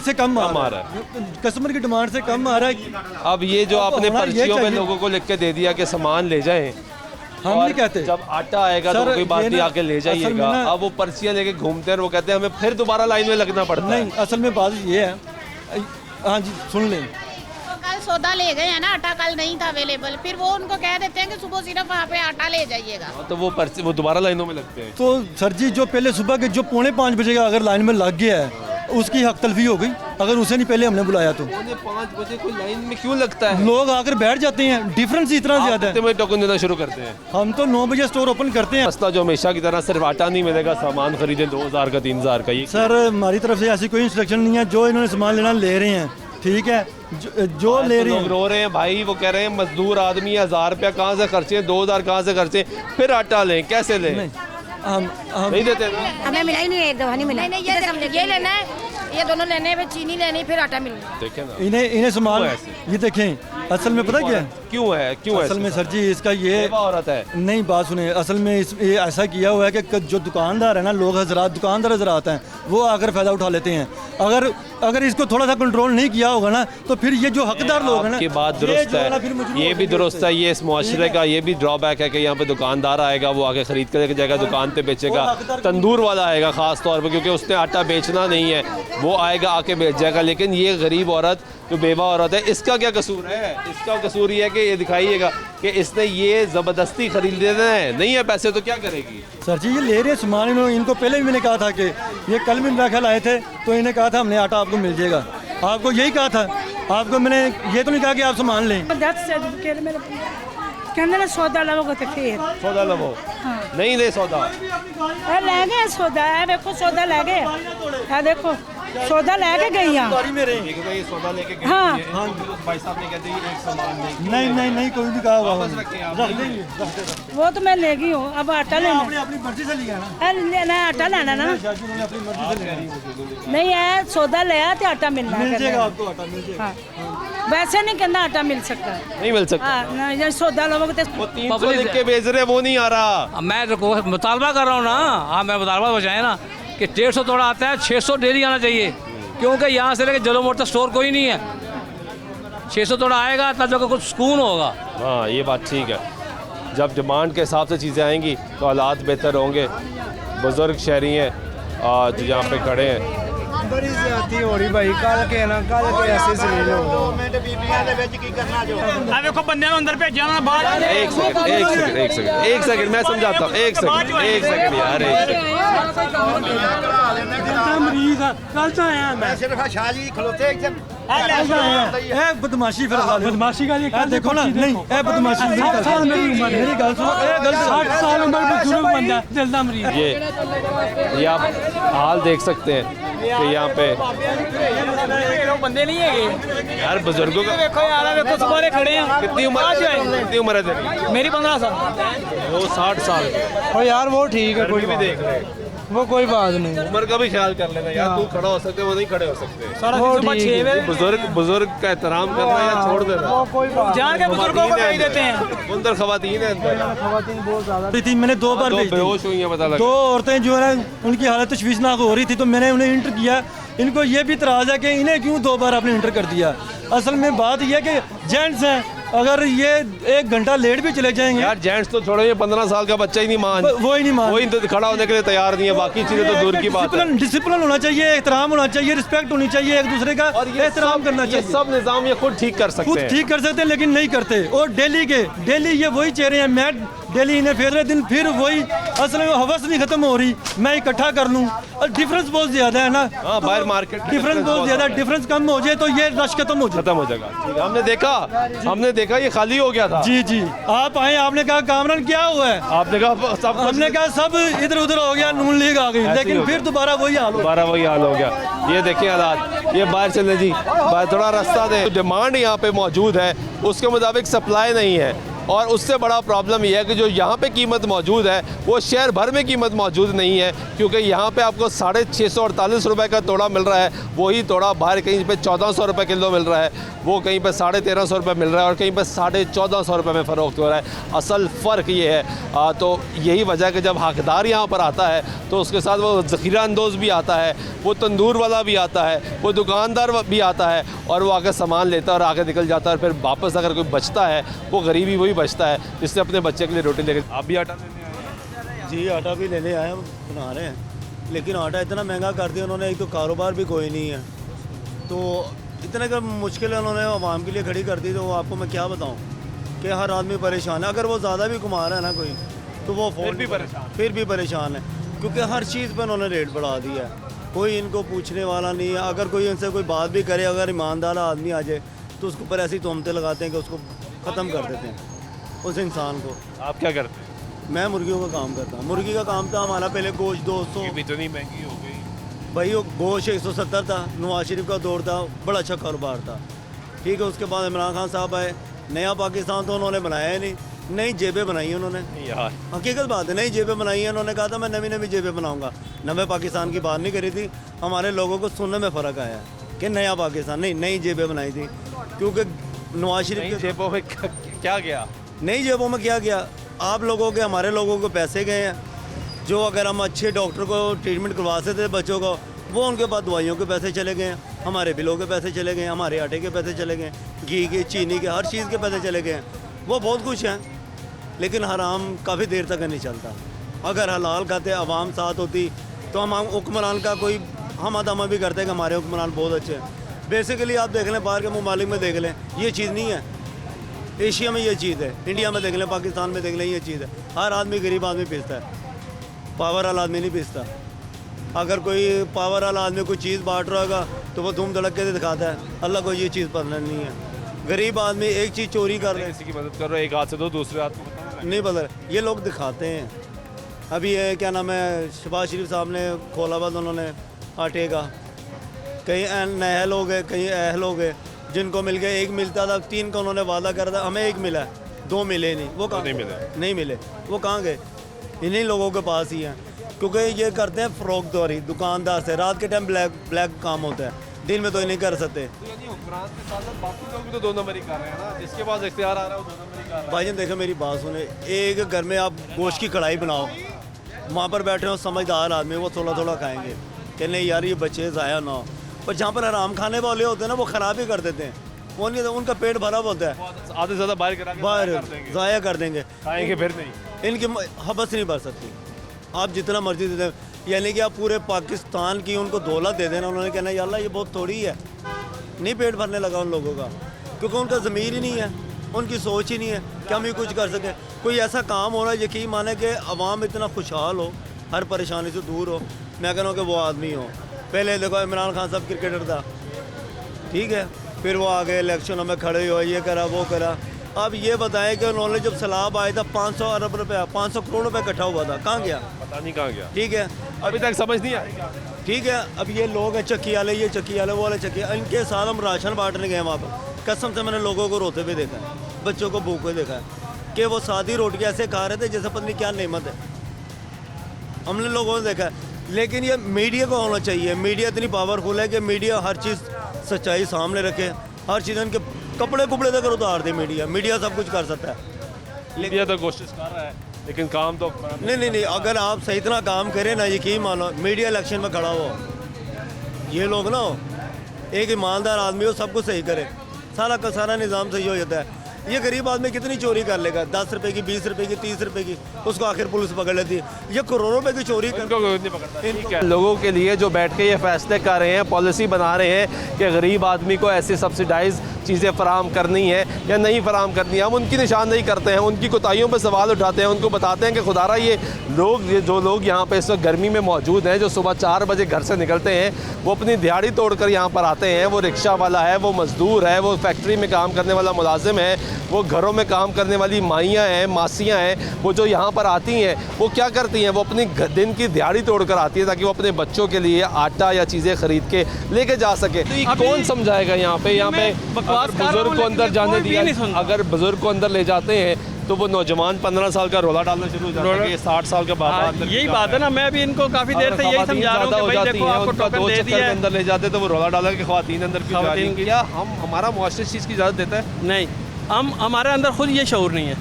से कम आ रहा है, कस्टमर की डिमांड से कम आ रहा है। अब ये जो आपने पर्चियों पे लोगों को लिख के दे दिया कि सामान ले जाएं, हम नहीं कहते जब आटा आएगा तो कोई बात नहीं, आके ले जाइएगा। अब वो पर्चियाँ लेके घूमते हैं, वो कहते हैं हमें फिर दोबारा लाइन में लगना पड़ता है। नहीं, असल में बात ये है, हाँ जी सुन लें, कल सौदा ले गए हैं ना, आटा कल नहीं था अवेलेबल, फिर वो उनको कह देते हैं कि सुबह सिर्फ वहाँ पे आटा ले जाइएगा, तो वो दोबारा लाइनों में लगते हैं। तो सर जी जो पहले सुबह के जो 4:45 बजे का अगर लाइन में लग गया है उसकी हक तलफी हो गई, अगर उसे नहीं पहले हमने बुलाया तो। 5 बजे कोई लाइन में क्यों लगता है? लोग आकर बैठ जाते हैं, डिफरेंस इतना ज्यादा है। टोकन देना शुरू करते हैं, हम तो 9 बजे स्टोर ओपन करते हैं। मसला जो हमेशा की तरह सिर्फ आटा नहीं मिलेगा, सामान खरीदे 2000 का 3000 का। ये सर हमारी तरफ से ऐसी कोई इंस्ट्रक्शन नहीं है, जो इन्होंने सामान लेना ले रहे हैं, ठीक है, जो ले रहे हैं। लोग रो रहे हैं भाई, वो कह रहे हैं मजदूर आदमी 1000 रुपया कहाँ से खर्चे, 2000 कहाँ से खर्चे, फिर आटा लें, कैसे लें? हम नहीं देते ना? हमें मिला ही नहीं, एक दफा नहीं मिला। ये लेना है, ये दोनों लेने हैं, चीनी लेनी, फिर आटा मिलना। देखें ना, इन्हें सामान ये देखें, असल में पता क्या है क्यों है असल में सर जी इसका ये औरत है। नहीं बात सुने, असल में ये ऐसा किया हुआ है कि जो दुकानदार है ना, लोग हजरात दुकानदार हजरात हैं, वो आकर फ़ायदा उठा लेते हैं। अगर इसको थोड़ा सा कंट्रोल नहीं किया होगा ना, तो फिर ये जो हकदार लोग हैं ना, की बात दुरुस्त है, ये भी दुरुस्त है। ये इस मुआशरे का ये भी ड्रॉबैक है कि यहाँ पे दुकानदार आएगा, वो आके खरीद कर लेके जाएगा, दुकान पे बेचेगा। तंदूर वाला आएगा ख़ास तौर पर, क्योंकि उसने आटा बेचना नहीं है, वो आएगा आके बेच जाएगा। लेकिन ये गरीब औरत जो बेवा औरत है, इसका क्या कसूर है? इसका कसूर ये है कि ये दिखाइएगा कि इसने ये ज़बरदस्ती खरीद लेना है, नहीं है पैसे तो क्या करेगी? सर जी ये ले रहे सामान, इनको पहले भी मैंने कहा था कि ये कल भी मेरा ख्याल आए थे तो इन्हें कहा था हमने आटा आपको मिल जाएगा, आपको यही कहा था, आपको मैंने ये तो नहीं कहा कि आप सामान लें। कहते ना सौदा लवोगे तो फिर सौदा लवो, नहीं ले सौदा, ले गए सौदा है, देखो सौदा ले गए, देखो सौदा लेके गई हैं। सौदा लेके गई हाँ। हाँ भाई साहब ने कहते हैं एक सामान नहीं कोई भी कहा होगा, रख देंगे। वो तो मैं ले गई हूँ, अब आटा लेना, अपनी मर्जी से लिया ना, लेना आटा लेना ना, अपनी मर्जी से लिया, नहीं है सौदा लिया तो आटा मिलना, मिल जाएगा आपको आटा मिल जाएगा। वैसे नहीं कहना आटा मिल सकता, नहीं मिल सकता, नहीं सौदा लोगे तो 300 लिख के बेच रहे वो नहीं आ रहा। मैं मुतालबा कर रहा हूँ ना, हाँ मैं मुतालबा बचाए ना कि 150 तोड़ा आता है, 600 डेली आना चाहिए, क्योंकि यहाँ से लेकर जलो मोड़ तक स्टोर कोई नहीं है, 600 तोड़ा आएगा तब जाकर कुछ सुकून होगा। हाँ ये बात ठीक है, जब डिमांड के हिसाब से चीज़ें आएंगी तो हालात बेहतर होंगे। बुज़ुर्ग शहरी हैं जो यहाँ पे खड़े हैं, बड़ी ज्यादती हो रही भाई, कल के ना कल के ऐसे जलील हो देखो बंदे अंदर भेजा ना बाहर। एक सेकंड मैं समझाता हूँ, एक सेकंड यार, मरीज कल तो आया मैं सिर्फ शाहजी खलोते बदमाशी बदमाशी का ये देखो ना, नहीं बदमाशी मेरी गल सुनो, 60 साल उम्र बुजुर्ग बंदा दिल दा मरीज, ये आप हाल देख सकते हैं कि यहाँ पे बंदे नहीं है यार, बुजुर्गों का देखो यार, देखो सुबह खड़े हैं। कितनी उम्र है तेरी? मेरी 15 साल, वो 60 साल। ओ यार वो ठीक है, कोई भी देख रहे, वो कोई बात नहीं, उम्र का भी ख्याल कर लेना यार, तू खड़ा हो सकते वो नहीं खड़े हो सकते, सुबह 6 बजे बुजुर्ग का एहतराम करना या छोड़ देना, जान के बुजुर्गों को भेज देते हैं। अंदर खवातीन है, खवातीन बहुत ज्यादा थी, मैंने 2 बार बेहोश हुई है, पता लगा 2 औरतें जो है ना उनकी हालत तशवीशनाक हो रही थी, तो मैंने उन्हें इंटर किया। इनको ये भी इतराज़ है कि इन्हें क्यों 2 बार आपने इंटर कर दिया। असल में बात यह है कि जेंट्स हैं, अगर ये 1 घंटा लेट भी चले जाएंगे यार, जेंट्स तो छोड़ो, ये 15 साल का बच्चा ही नहीं मान, वो ही नहीं मान, वही तो खड़ा होने के लिए तैयार नहीं है, बाकी चीजें तो दूर की बात है। डिसिप्लिन होना चाहिए, एहतराम होना चाहिए, रिस्पेक्ट होनी चाहिए, एक दूसरे का एहतराम करना चाहिए। सब निज़ाम ये खुद ठीक कर सकते हैं, ठीक कर सकते हैं, लेकिन नहीं करते। और डेली ये वही चेहरे हैं, मैं डेली इन्हें फेर दिन फिर वही, असल में हवस नहीं खत्म हो रही, मैं इकट्ठा कर लूँ, और डिफरेंस बहुत ज्यादा है ना, बाहर मार्केट डिफरेंस बहुत ज्यादा, डिफरेंस कम हो जाए तो ये रश खत्म हो जाएगा। हमने देखा ये खाली हो गया था। जी आप आए, आपने कहा कामरान क्या हुआ है, आपने कहा सब, हमने कहा सब इधर उधर हो गया, नून लीग आ गई, लेकिन फिर दोबारा वही हाल हो गया। ये देखिए हालात, ये बाहर चले जी, बाहर थोड़ा रास्ता दें। डिमांड यहाँ पे मौजूद है, उसके मुताबिक सप्लाई नहीं है, और उससे बड़ा प्रॉब्लम यह है कि जो यहाँ पे कीमत मौजूद है वो शहर भर में कीमत मौजूद नहीं है, क्योंकि यहाँ पे आपको 648 रुपये का तोड़ा मिल रहा है, वही तोड़ा बाहर कहीं पे 1400 रुपये किलो मिल रहा है, वो कहीं पे 1350 रुपये मिल रहा है, और कहीं पे 1450 रुपये में फ़रोख्त हो रहा है। असल फ़र्क ये है, तो यही वजह है कि जब हकदार यहाँ पर आता है तो उसके साथ वो ज़ख़ीरा अंदोज़ भी आता है, वो तंदूर वाला भी आता है, वो दुकानदार भी आता है, और वो आके सामान लेता है और आगे निकल जाता है, और फिर वापस अगर कोई बचता है वो गरीबी वही बचता है जिससे अपने बच्चे के लिए रोटी लेके। आप भी आटा लेने आए? जी आटा भी लेने आए हैं, बना रहे हैं, लेकिन आटा इतना महंगा कर दिया उन्होंने, एक तो कारोबार भी कोई नहीं है, तो इतने का मुश्किल उन्होंने आवाम के लिए खड़ी कर दी, तो आपको मैं क्या बताऊं कि हर आदमी परेशान है। अगर वो ज़्यादा भी कमा रहा है ना कोई, तो वो फिर भी परेशान है, क्योंकि हर चीज़ पर उन्होंने रेट बढ़ा दिया है, कोई इनको पूछने वाला नहीं है। अगर कोई इनसे कोई बात भी करे, अगर ईमानदार आदमी आ जाए तो उसके ऊपर ऐसी तोहमतें लगाते हैं कि उसको ख़त्म कर देते हैं उस इंसान को। आप क्या करते हैं? मैं मुर्गियों का काम करता हूँ। मुर्गी का काम था हमारा, पहले गोश्त 200, इतनी महंगी हो गई भाई, वो गोश्त 170 था, नवाज शरीफ का दौर था, बड़ा अच्छा कारोबार था, ठीक है। उसके बाद इमरान खान साहब आए, नया पाकिस्तान तो उन्होंने बनाया ही नहीं, नई जेबें बनाई उन्होंने यार, हकीकत बात है, नई जेबें बनाई हैं। उन्होंने कहा था मैं नवी जेबें बनाऊंगा, नवे पाकिस्तान की बात नहीं करी थी। हमारे लोगों को सुनने में फ़र्क आया कि नया पाकिस्तान नहीं, नई जेबें बनाई थी, क्योंकि नवाज शरीफ की जेबों में क्या गया, नई जेबों में क्या गया, आप लोगों के, हमारे लोगों को पैसे गए हैं, जो अगर हम अच्छे डॉक्टर को ट्रीटमेंट करवाते थे बच्चों को, वो उनके पास दवाइयों के पैसे चले गए हैं, हमारे बिलों के पैसे चले गए, हमारे आटे के पैसे चले गए, घी के, चीनी के, हर चीज़ के पैसे चले गए हैं। वो बहुत कुछ हैं, लेकिन हराम काफ़ी देर तक नहीं चलता। अगर हलाल खाते आवाम साथ होती तो हम हुक्मरान का कोई हम भी करते हैं कि हमारे हुक्मरान बहुत अच्छे हैं, बेसिकली आप देख लें बाहर के ममालिक में देख लें, ये चीज़ नहीं है। एशिया में ये चीज़ है, इंडिया में देख लें, पाकिस्तान में देख लें, ये चीज़ है। हर आदमी गरीब आदमी पीसता है, पावर वाला आदमी नहीं पीसता। अगर कोई पावर वाला आदमी कोई चीज़ बांट रहा होगा तो वो धूम धड़के से दिखाता है, अल्लाह को ये चीज़ पसंद नहीं है। गरीब आदमी एक चीज़ चोरी कर रहे हैं, किसी की मदद कर रहे हो, एक हाथ से दो दूसरे हाथ को नहीं बदल, ये लोग दिखाते हैं। अभी ये क्या नाम है, शहबाज शरीफ साहब ने खोला हुआ, उन्होंने आटे का, कहीं नहल हो गए, कहीं अहल हो गए, जिनको मिल गए, एक मिलता था, 3 का उन्होंने वादा कर था, हमें 1 मिला, 2 मिले नहीं, वो कहाँ नहीं मिले, वो कहाँ गए? इन्हीं लोगों के पास ही हैं, क्योंकि ये करते हैं फ़रोख्तदारी दुकानदार से। रात के टाइम ब्लैक काम होता है, दिन में तो ये नहीं कर सकते। बाकी लोग भी तो 2 नंबर ही कर रहे हैं ना, जिसके पास इख्तियार आ रहा है वो 2 नंबर ही कर रहा है। भाईजान देखो मेरी बात सुने, एक घर में आप गोश्त की कढ़ाई बनाओ, वहाँ पर बैठे हो समझदार आदमी, वो थोड़ा थोड़ा खाएंगे कि नहीं यार ये बच्चे ज़ाया ना हो। पर जहाँ पर आराम खाने वाले होते हैं ना, वो ख़राब ही कर देते हैं, वो नहीं, उनका पेट भरा होता है, आधे से ज़्यादा बाहर ज़ाया कर देंगे, खाएंगे फिर नहीं, इनकी हबस नहीं भर सकती। आप जितना मर्जी दे दें, यानी कि आप पूरे पाकिस्तान की उनको दौलत दे देना, उन्होंने कहना यार ये बहुत थोड़ी है, नहीं पेट भरने लगा उन लोगों का, क्योंकि उनका ज़मीर ही नहीं है, उनकी सोच ही नहीं है कि हम ये कुछ कर सकें। कोई ऐसा काम हो रहा है, यकीन माने कि अवाम इतना खुशहाल हो, हर परेशानी से दूर हो, मैं कह रहा हूँ कि वो आदमी हो। पहले देखो इमरान खान साहब क्रिकेटर था, ठीक है, फिर वो आ गए इलेक्शनों में खड़े हो, ये करा वो करा। अब ये बताएं कि उन्होंने जब सैलाब आया था 500 अरब रुपया, 500 करोड़ रुपये इकट्ठा हुआ था, कहाँ गया पता नहीं कहाँ गया, ठीक है, अभी तक समझ नहीं आई। ठीक है, अब ये लोग हैं चक्की वाले, ये चक्की वाले, वो वाले चक्की, इनके साथ हम राशन बांटने गए वहाँ पर, कसम से मैंने लोगों को रोते हुए देखा है, बच्चों को भूखे देखा है कि वो सादी रोटी ऐसे खा रहे थे जैसे पता नहीं क्या नेमत है, हमने लोगों ने देखा है। लेकिन ये मीडिया को होना चाहिए, मीडिया इतनी पावरफुल है कि मीडिया हर चीज़ सच्चाई सामने रखे, हर चीज़ इनके कपड़े कुपड़े तक उतार दे। मीडिया सब कुछ कर सकता है, मीडिया तो कोशिश कर रहा है, लेकिन काम तो नहीं, अगर आप सही तरह काम करें ना, यकीन मानो मीडिया इलेक्शन में खड़ा हो, ये लोग ना एक ईमानदार आदमी हो, सब कुछ सही करे, सारा का सारा निज़ाम सही हो जाता है। ये गरीब आदमी कितनी चोरी कर लेगा, 10 रुपए की, 20 रुपए की, 30 रुपए की, उसको आखिर पुलिस पकड़ लेती है। ये करोड़ों रुपए की चोरी कर लोगों के लिए जो बैठ के ये फैसले कर रहे हैं, पॉलिसी बना रहे हैं कि गरीब आदमी को ऐसी सब्सिडाइज चीज़ें फराम करनी है या नहीं फराम करनी है, हम उनकी निशानदेही करते हैं, उनकी कोताहियों पर सवाल उठाते हैं, उनको बताते हैं कि खुदारा ये जो लोग यहाँ पे इस वक्त गर्मी में मौजूद हैं, जो सुबह 4 बजे घर से निकलते हैं, वो अपनी दिहाड़ी तोड़कर यहाँ पर आते हैं, वो रिक्शा वाला है, वो मज़दूर है, वो फैक्ट्री में काम करने वाला मुलाजिम है, वो घरों में काम करने वाली माइयाँ हैं, मासियाँ हैं, वो जो यहाँ पर आती हैं वो क्या करती हैं, वो अपनी दिन की दिहाड़ी तोड़कर आती है ताकि वो अपने बच्चों के लिए आटा या चीज़ें ख़रीद के लेके जा सके। तो कौन समझाएगा यहाँ पे बुजुर्ग को अंदर जाने दिया, अगर बुजुर्ग को अंदर ले जाते हैं तो वो नौजवान 15 साल का रोला डालना शुरू हो जाता है, 60 साल का बाद यही बात है ना, मैं भी इनको काफ़ी देर से यही समझा रहा हूँ कि भाई देखो आपको टोकन दे दिया है, अंदर ले जाते तो वो रोला डाला कि ख़वातीन अंदर क्यों जा रही हैं? क्या हमारा मुआशरा इस चीज़ की इजाज़त देता है? नहीं, हमारे अंदर खुद ये शऊर नहीं है,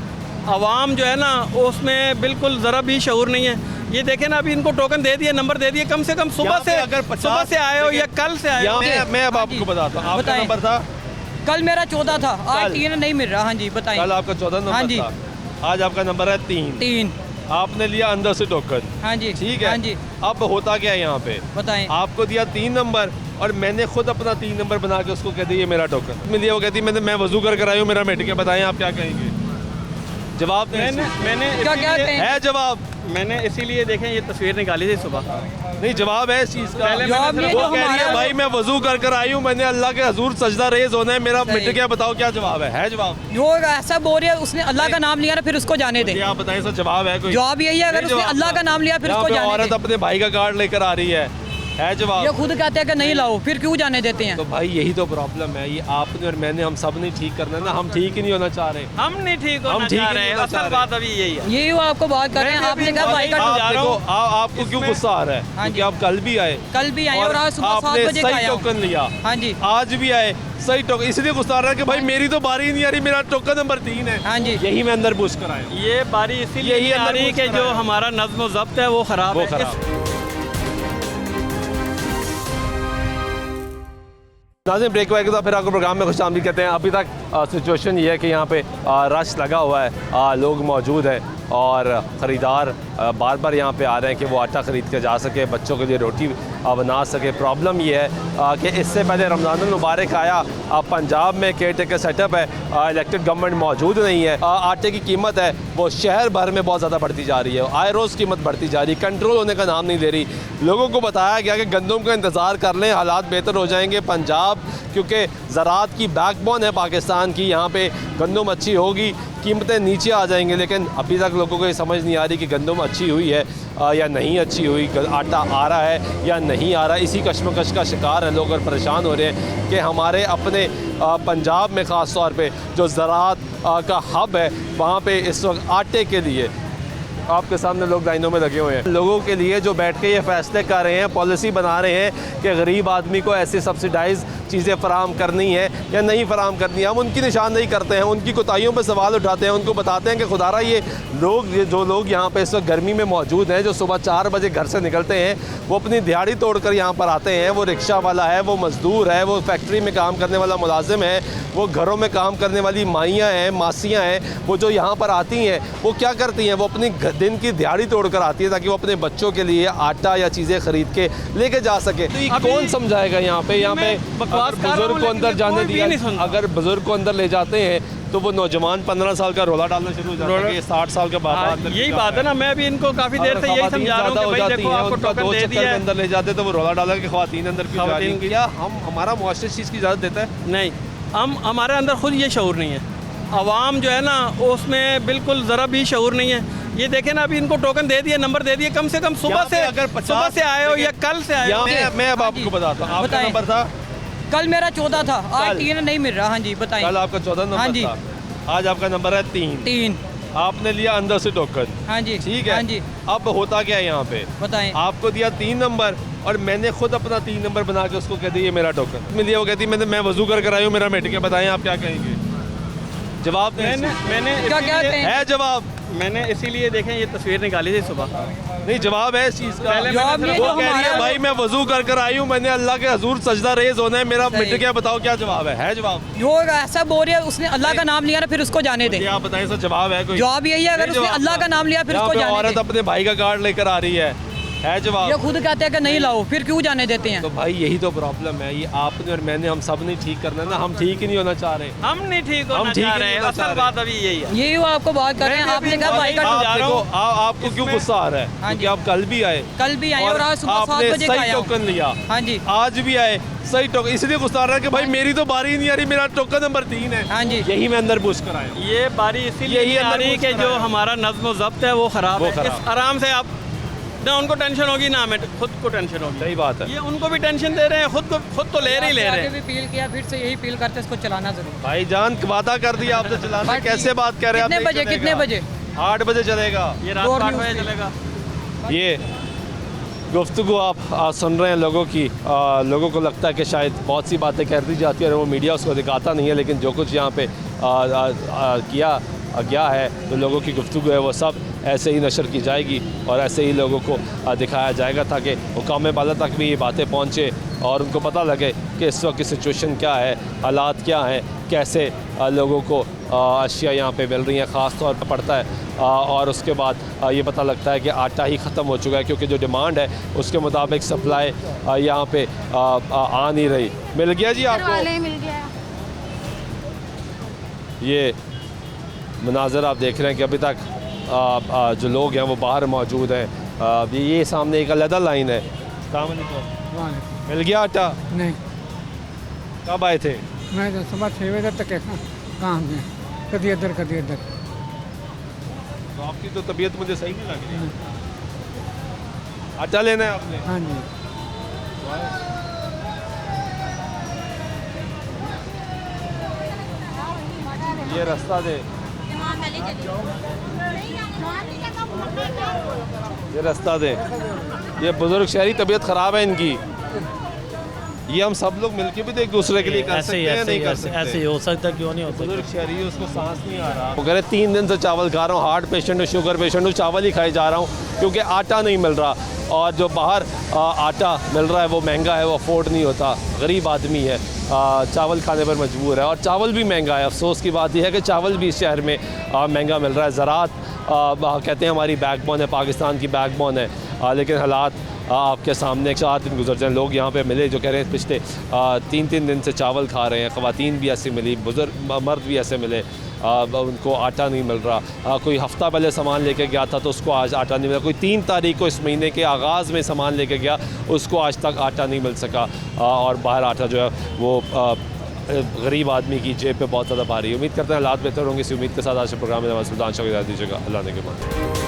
आवाम जो है ना उसमें बिल्कुल ज़रा भी शऊर नहीं है। ये देखें ना, अभी इनको टोकन दे दिए, नंबर दे दिए, कम से कम सुबह से आए हो या कल से आए हो। मैं अब आपको बताता हूँ, आपका नंबर था कल मेरा 14 था, आज 3 नहीं मिल रहा। हाँ जी बताइए। कल आपका 14 नंबर था, आज आपका नंबर है 3। आपने लिया अंदर से टोकन। हाँ जी ठीक है। हाँ जी। अब होता क्या है यहाँ पे, बताएं। आपको दिया 3 नंबर और मैंने खुद अपना 3 नंबर बना के उसको कह दिया ये मेरा टोकन मिल लिया। वो कहती मैं वजू कर आई हूँ, मेरा मेडिक है, बताएं आप क्या कहेंगे? जवाब मैंने क्या है जवाब? मैंने इसीलिए देखें ये तस्वीर निकाली थी सुबह। नहीं, जवाब है इस चीज़ का। वो कह रही है भाई मैं वजू कर आई हूँ, मैंने अल्लाह के हजूर सजदा रेज होना है, मेरा मिट गया, बताओ क्या जवाब है जवाब? वो ऐसा बोल रही है, उसने अल्लाह का नाम लिया ना, फिर उसको जाने दे। आप बताएं सर, जवाब है कोई? जवाब यही है, अगर उसने अल्लाह का नाम लिया फिर उसको जाने दे। औरत अपने भाई का कार्ड लेकर आ रही है जवाब? ये खुद कहते हैं कि नहीं लाओ, फिर क्यों जाने देते हैं? तो भाई यही तो प्रॉब्लम है, ये आपने और मैंने, हम सब ने ठीक करना है ना, हम ठीक ही नहीं होना चाह रहे। हम नहीं ठीक होना चाह रहे हैं, असल बात अभी यही है। यही वो आपको बात कर रहे हैं, आपने कहा भाई का आपको क्यों गुस्सा आ रहा है? क्योंकि आप कल भी आए और आज सुबह 7 बजे सही टोकन लिया। हाँ जी, आज भी आए सही टोकन, इसलिए गुस्सा आ रहा है कि भाई मेरी तो बारी नहीं आ रही, मेरा टोकन नंबर 3 है। हाँ जी, यही मैं अंदर पूछ कर आया। ये बारी इसीलिए आ रही कि जो हमारा नज़्म व ज़ब्त है वो खराब है। नाज़रीन, ब्रेक हुआ तो फिर आपको प्रोग्राम में खुशामदीद कहते हैं। अभी तक सिचुएशन ये है कि यहाँ पे रश लगा हुआ है, लोग मौजूद हैं और ख़रीदार बार बार यहाँ पे आ रहे हैं कि वो आटा ख़रीद के जा सके, बच्चों के लिए रोटी बना सके। प्रॉब्लम ये है कि इससे पहले रमज़ानुल मुबारक आया, पंजाब में केयर टेकर सेटअप है, इलेक्टेड गवर्नमेंट मौजूद नहीं है, आटे की कीमत है वो शहर भर में बहुत ज़्यादा बढ़ती जा रही है, आए रोज़ कीमत बढ़ती जा रही है, कंट्रोल होने का नाम नहीं ले रही। लोगों को बताया गया कि गंदम का इंतज़ार कर लें, हालात बेहतर हो जाएंगे। पंजाब क्योंकि ज़राअत की बैकबोन है पाकिस्तान की, यहाँ पे गंदम अच्छी होगी, कीमतें नीचे आ जाएंगी। लेकिन अभी तक लोगों को ये समझ नहीं आ रही कि गंदम अच्छी हुई है या नहीं अच्छी हुई, आटा आ रहा है या नहीं आ रहा है। इसी कश्मकश का शिकार है लोग और परेशान हो रहे हैं कि हमारे अपने पंजाब में ख़ास तौर पे जो ज़राअत का हब है वहाँ पे इस वक्त आटे के लिए आपके सामने लोग लाइनों में लगे हुए हैं। लोगों के लिए जो बैठ के ये फैसले कर रहे हैं, पॉलिसी बना रहे हैं कि गरीब आदमी को ऐसी सब्सिडाइज़ चीज़ें फ़राहम करनी है या नहीं फ़राहम करनी है, हम उनकी निशानदेही करते हैं, उनकी कोताहियों पर सवाल उठाते हैं, उनको बताते हैं कि खुदारा ये जो लोग यहाँ पे इस वक्त गर्मी में मौजूद हैं, जो सुबह 4 बजे घर से निकलते हैं, वो अपनी दिहाड़ी तोड़ कर यहाँ पर आते हैं, वो रिक्शा वाला है, वो मज़दूर है, वो फैक्ट्री में काम करने वाला मुलाजिम है, वो घरों में काम करने वाली माइयाँ हैं, मासियाँ हैं, वो जो यहाँ पर आती हैं वो क्या करती हैं, वो अपनी दिन की दिहाड़ी तोड़ कर आती है ताकि वो अपने बच्चों के लिए आटा या चीज़ें ख़रीद के लेके जा सके। तो ये कौन समझाएगा यहाँ पे बुजुर्ग को अंदर जाने दिया, अगर बुजुर्ग को अंदर ले जाते हैं तो वो नौजवान 15 साल का रोला डालना शुरू हो जाता है, 60 साल का बाबा यही बात है ना। मैं भी इनको काफ़ी देर से यही समझा रहा हूं कि भाई देखो आपको टोकन दे दिया है, अंदर ले जाते तो वो रोला डाला कि ख़वातीन अंदर क्यों जा रही हैं। क्या हमारा मुआशरा इस चीज़ की इजाज़त देता है? नहीं, हमारे अंदर खुद ये शऊर नहीं है। आवाम जो है ना उसमें बिल्कुल ज़रा भी शऊर नहीं है। ये देखें ना, अभी इनको टोकन दे दिए, नंबर दे दिए, कम से कम सुबह से आए हो या कल से आए हो। मैं अब आपको बताता हूँ, आपका नंबर था कल मेरा 14 था, आज 3 नहीं मिल रहा। हाँ जी बताइए। कल आपका 14 नंबर था, आज आपका नंबर है 3। आपने लिया अंदर से टोकन। हाँ जी ठीक है। हाँ जी। अब होता क्या है यहाँ पे बताएं। आपको दिया 3 नंबर और मैंने खुद अपना 3 नंबर बना के उसको कह दिया ये मेरा टोकन मिल लिया। वो कहती मैं वजू कर आई हूँ, मेरा मेडिकल। बताएं आप क्या कहेंगे? जवाब मैंने क्या है जवाब? मैंने इसीलिए देखें ये तस्वीर निकाली थी सुबह। नहीं, जवाब है इस चीज़ का। वो कह रही है भाई मैं वजू कर आई हूँ, मैंने अल्लाह के हजूर सजदा रेज होना है, मेरा मिट गया। बताओ क्या जवाब है जवाब? जो ऐसा बोल रहा है उसने अल्लाह का नाम लिया ना, फिर उसको जाने दे। आप बताएं सर, जवाब है कोई? जवाब यही है, अगर उसने अल्लाह का नाम लिया फिर उसको जाने दे। औरत अपने भाई का कार्ड लेकर आ रही है जवाब? ये खुद कहते हैं कि नहीं लाओ, फिर क्यों जाने देते हैं? तो भाई यही तो प्रॉब्लम है, ये आपने और मैंने, हम सब नहीं ठीक करना ना। हम ठीक ही नहीं होना चाह रहे, हम नहीं ठीक होना चाह रहे। असल बात अभी यही है। यही वो आपको बात कर रहे हैं। आपने कहा भाई का आपको क्यों गुस्सा आ रहा है? क्योंकि आप कल भी आए और आज सुबह 7 बजे सही टोकन लिया। हाँ जी, आज भी आए सही टोकन, इसलिए गुस्सा आ रहा है कि भाई मेरी तो बारी नहीं आ रही, मेरा टोकन नंबर 3 है। हाँ जी, यही मैं अंदर पूछ कर आया। ये बारी इसीलिए आ रही कि जो हमारा नज़्म व ज़ब्त है वो ख़राब है। इस आराम से आप ना, उनको टेंशन होगी ना हमें खुद को टेंशन होगी। सही बात है। ये उनको भी टेंशन दे रहे हैं, खुद तो ले रहे हैं। भी फील किया, फिर से यही फील करते इसको चलाना जरूर। भाईजान वादा कर दिया आपसे चलाना, कैसे बात कर रहे हैं? कितने बजे? 8 बजे चलेगा। ये रात 8 बजे चलेगा। ये गुफ्तगू आप सुन रहे हैं लोगों की। लोगों को लगता है कि शायद बहुत सी बातें कर दी जाती है और वो मीडिया उसको दिखाता नहीं है, लेकिन जो कुछ यहाँ पे किया गया है तो लोगों की गुफ्तगू है वो सब ऐसे ही नशर की जाएगी और ऐसे ही लोगों को दिखाया जाएगा ताकि हुकाम बाला तक भी ये बातें पहुँचे और उनको पता लगे कि इस वक्त की सिचुएशन क्या है, हालात क्या हैं, कैसे लोगों को अशिया यहाँ पे मिल रही हैं। ख़ास तौर पर पड़ता है और उसके बाद ये पता लगता है कि आटा ही ख़त्म हो चुका है, क्योंकि जो डिमांड है उसके मुताबिक सप्लाई यहाँ पे आ नहीं रही। मिल गया जी आपको? मिल गया। ये मनाज़र आप देख रहे हैं कि अभी तक जो लोग हैं वो बाहर मौजूद हैं। ये सामने एक अलग लाइन है। मिल गया आटा? नहीं। कब आए थे? मैं तो सुबह 6 बजे तक काम में, कभी इधर कभी इधर। तो आपकी तो तबीयत मुझे सही नहीं लग रही। आटा लेना है आपने? हाँ जी। ये रास्ता दे, ये रास्ता दे। ये बुजुर्ग शहरी तबीयत ख़राब है इनकी। ये हम सब लोग मिलके भी तो एक दूसरे के लिए कर सकते हैं, नहीं कर सकते? ऐसे ही हो सकता है, क्यों नहीं हो सकता? बुजुर्ग शहरी है, उसको सांस नहीं आ रहा। वो कह रहे 3 दिन से चावल खा रहा हूँ, हार्ट पेशेंट हूँ, शुगर पेशेंट हूँ, चावल ही खाए जा रहा हूँ क्योंकि आटा नहीं मिल रहा। और जो बाहर आटा मिल रहा है वो महंगा है, वो अफोर्ड नहीं होता, गरीब आदमी है, चावल खाने पर मजबूर है और चावल भी महंगा है। अफसोस की बात यह है कि चावल भी इस शहर में महंगा मिल रहा है। ज़राअत कहते हैं हमारी बैकबोन है, पाकिस्तान की बैकबोन है, लेकिन हालात आपके सामने 4 दिन गुजर जाए, लोग यहाँ पे मिले जो कह रहे हैं पिछले 3 दिन से चावल खा रहे हैं, ख़वातीन भी ऐसे मिली, बुजुर्ग मर्द भी ऐसे मिले, उनको आटा नहीं मिल रहा। कोई हफ़्ता पहले सामान लेके गया था तो उसको आज आटा नहीं मिला, कोई 3 तारीख को इस महीने के आगाज़ में सामान लेके गया उसको आज तक आटा नहीं मिल सका, और बाहर आटा जो है वो गरीब आदमी की जेब पे बहुत ज़्यादा भारी है। उम्मीद करते हैं हालात बेहतर होंगे। इसी उम्मीद के साथ आज के प्रोग्राम में सुल्तान शाह को दीजिएगा। अल्लाह ने के बाद।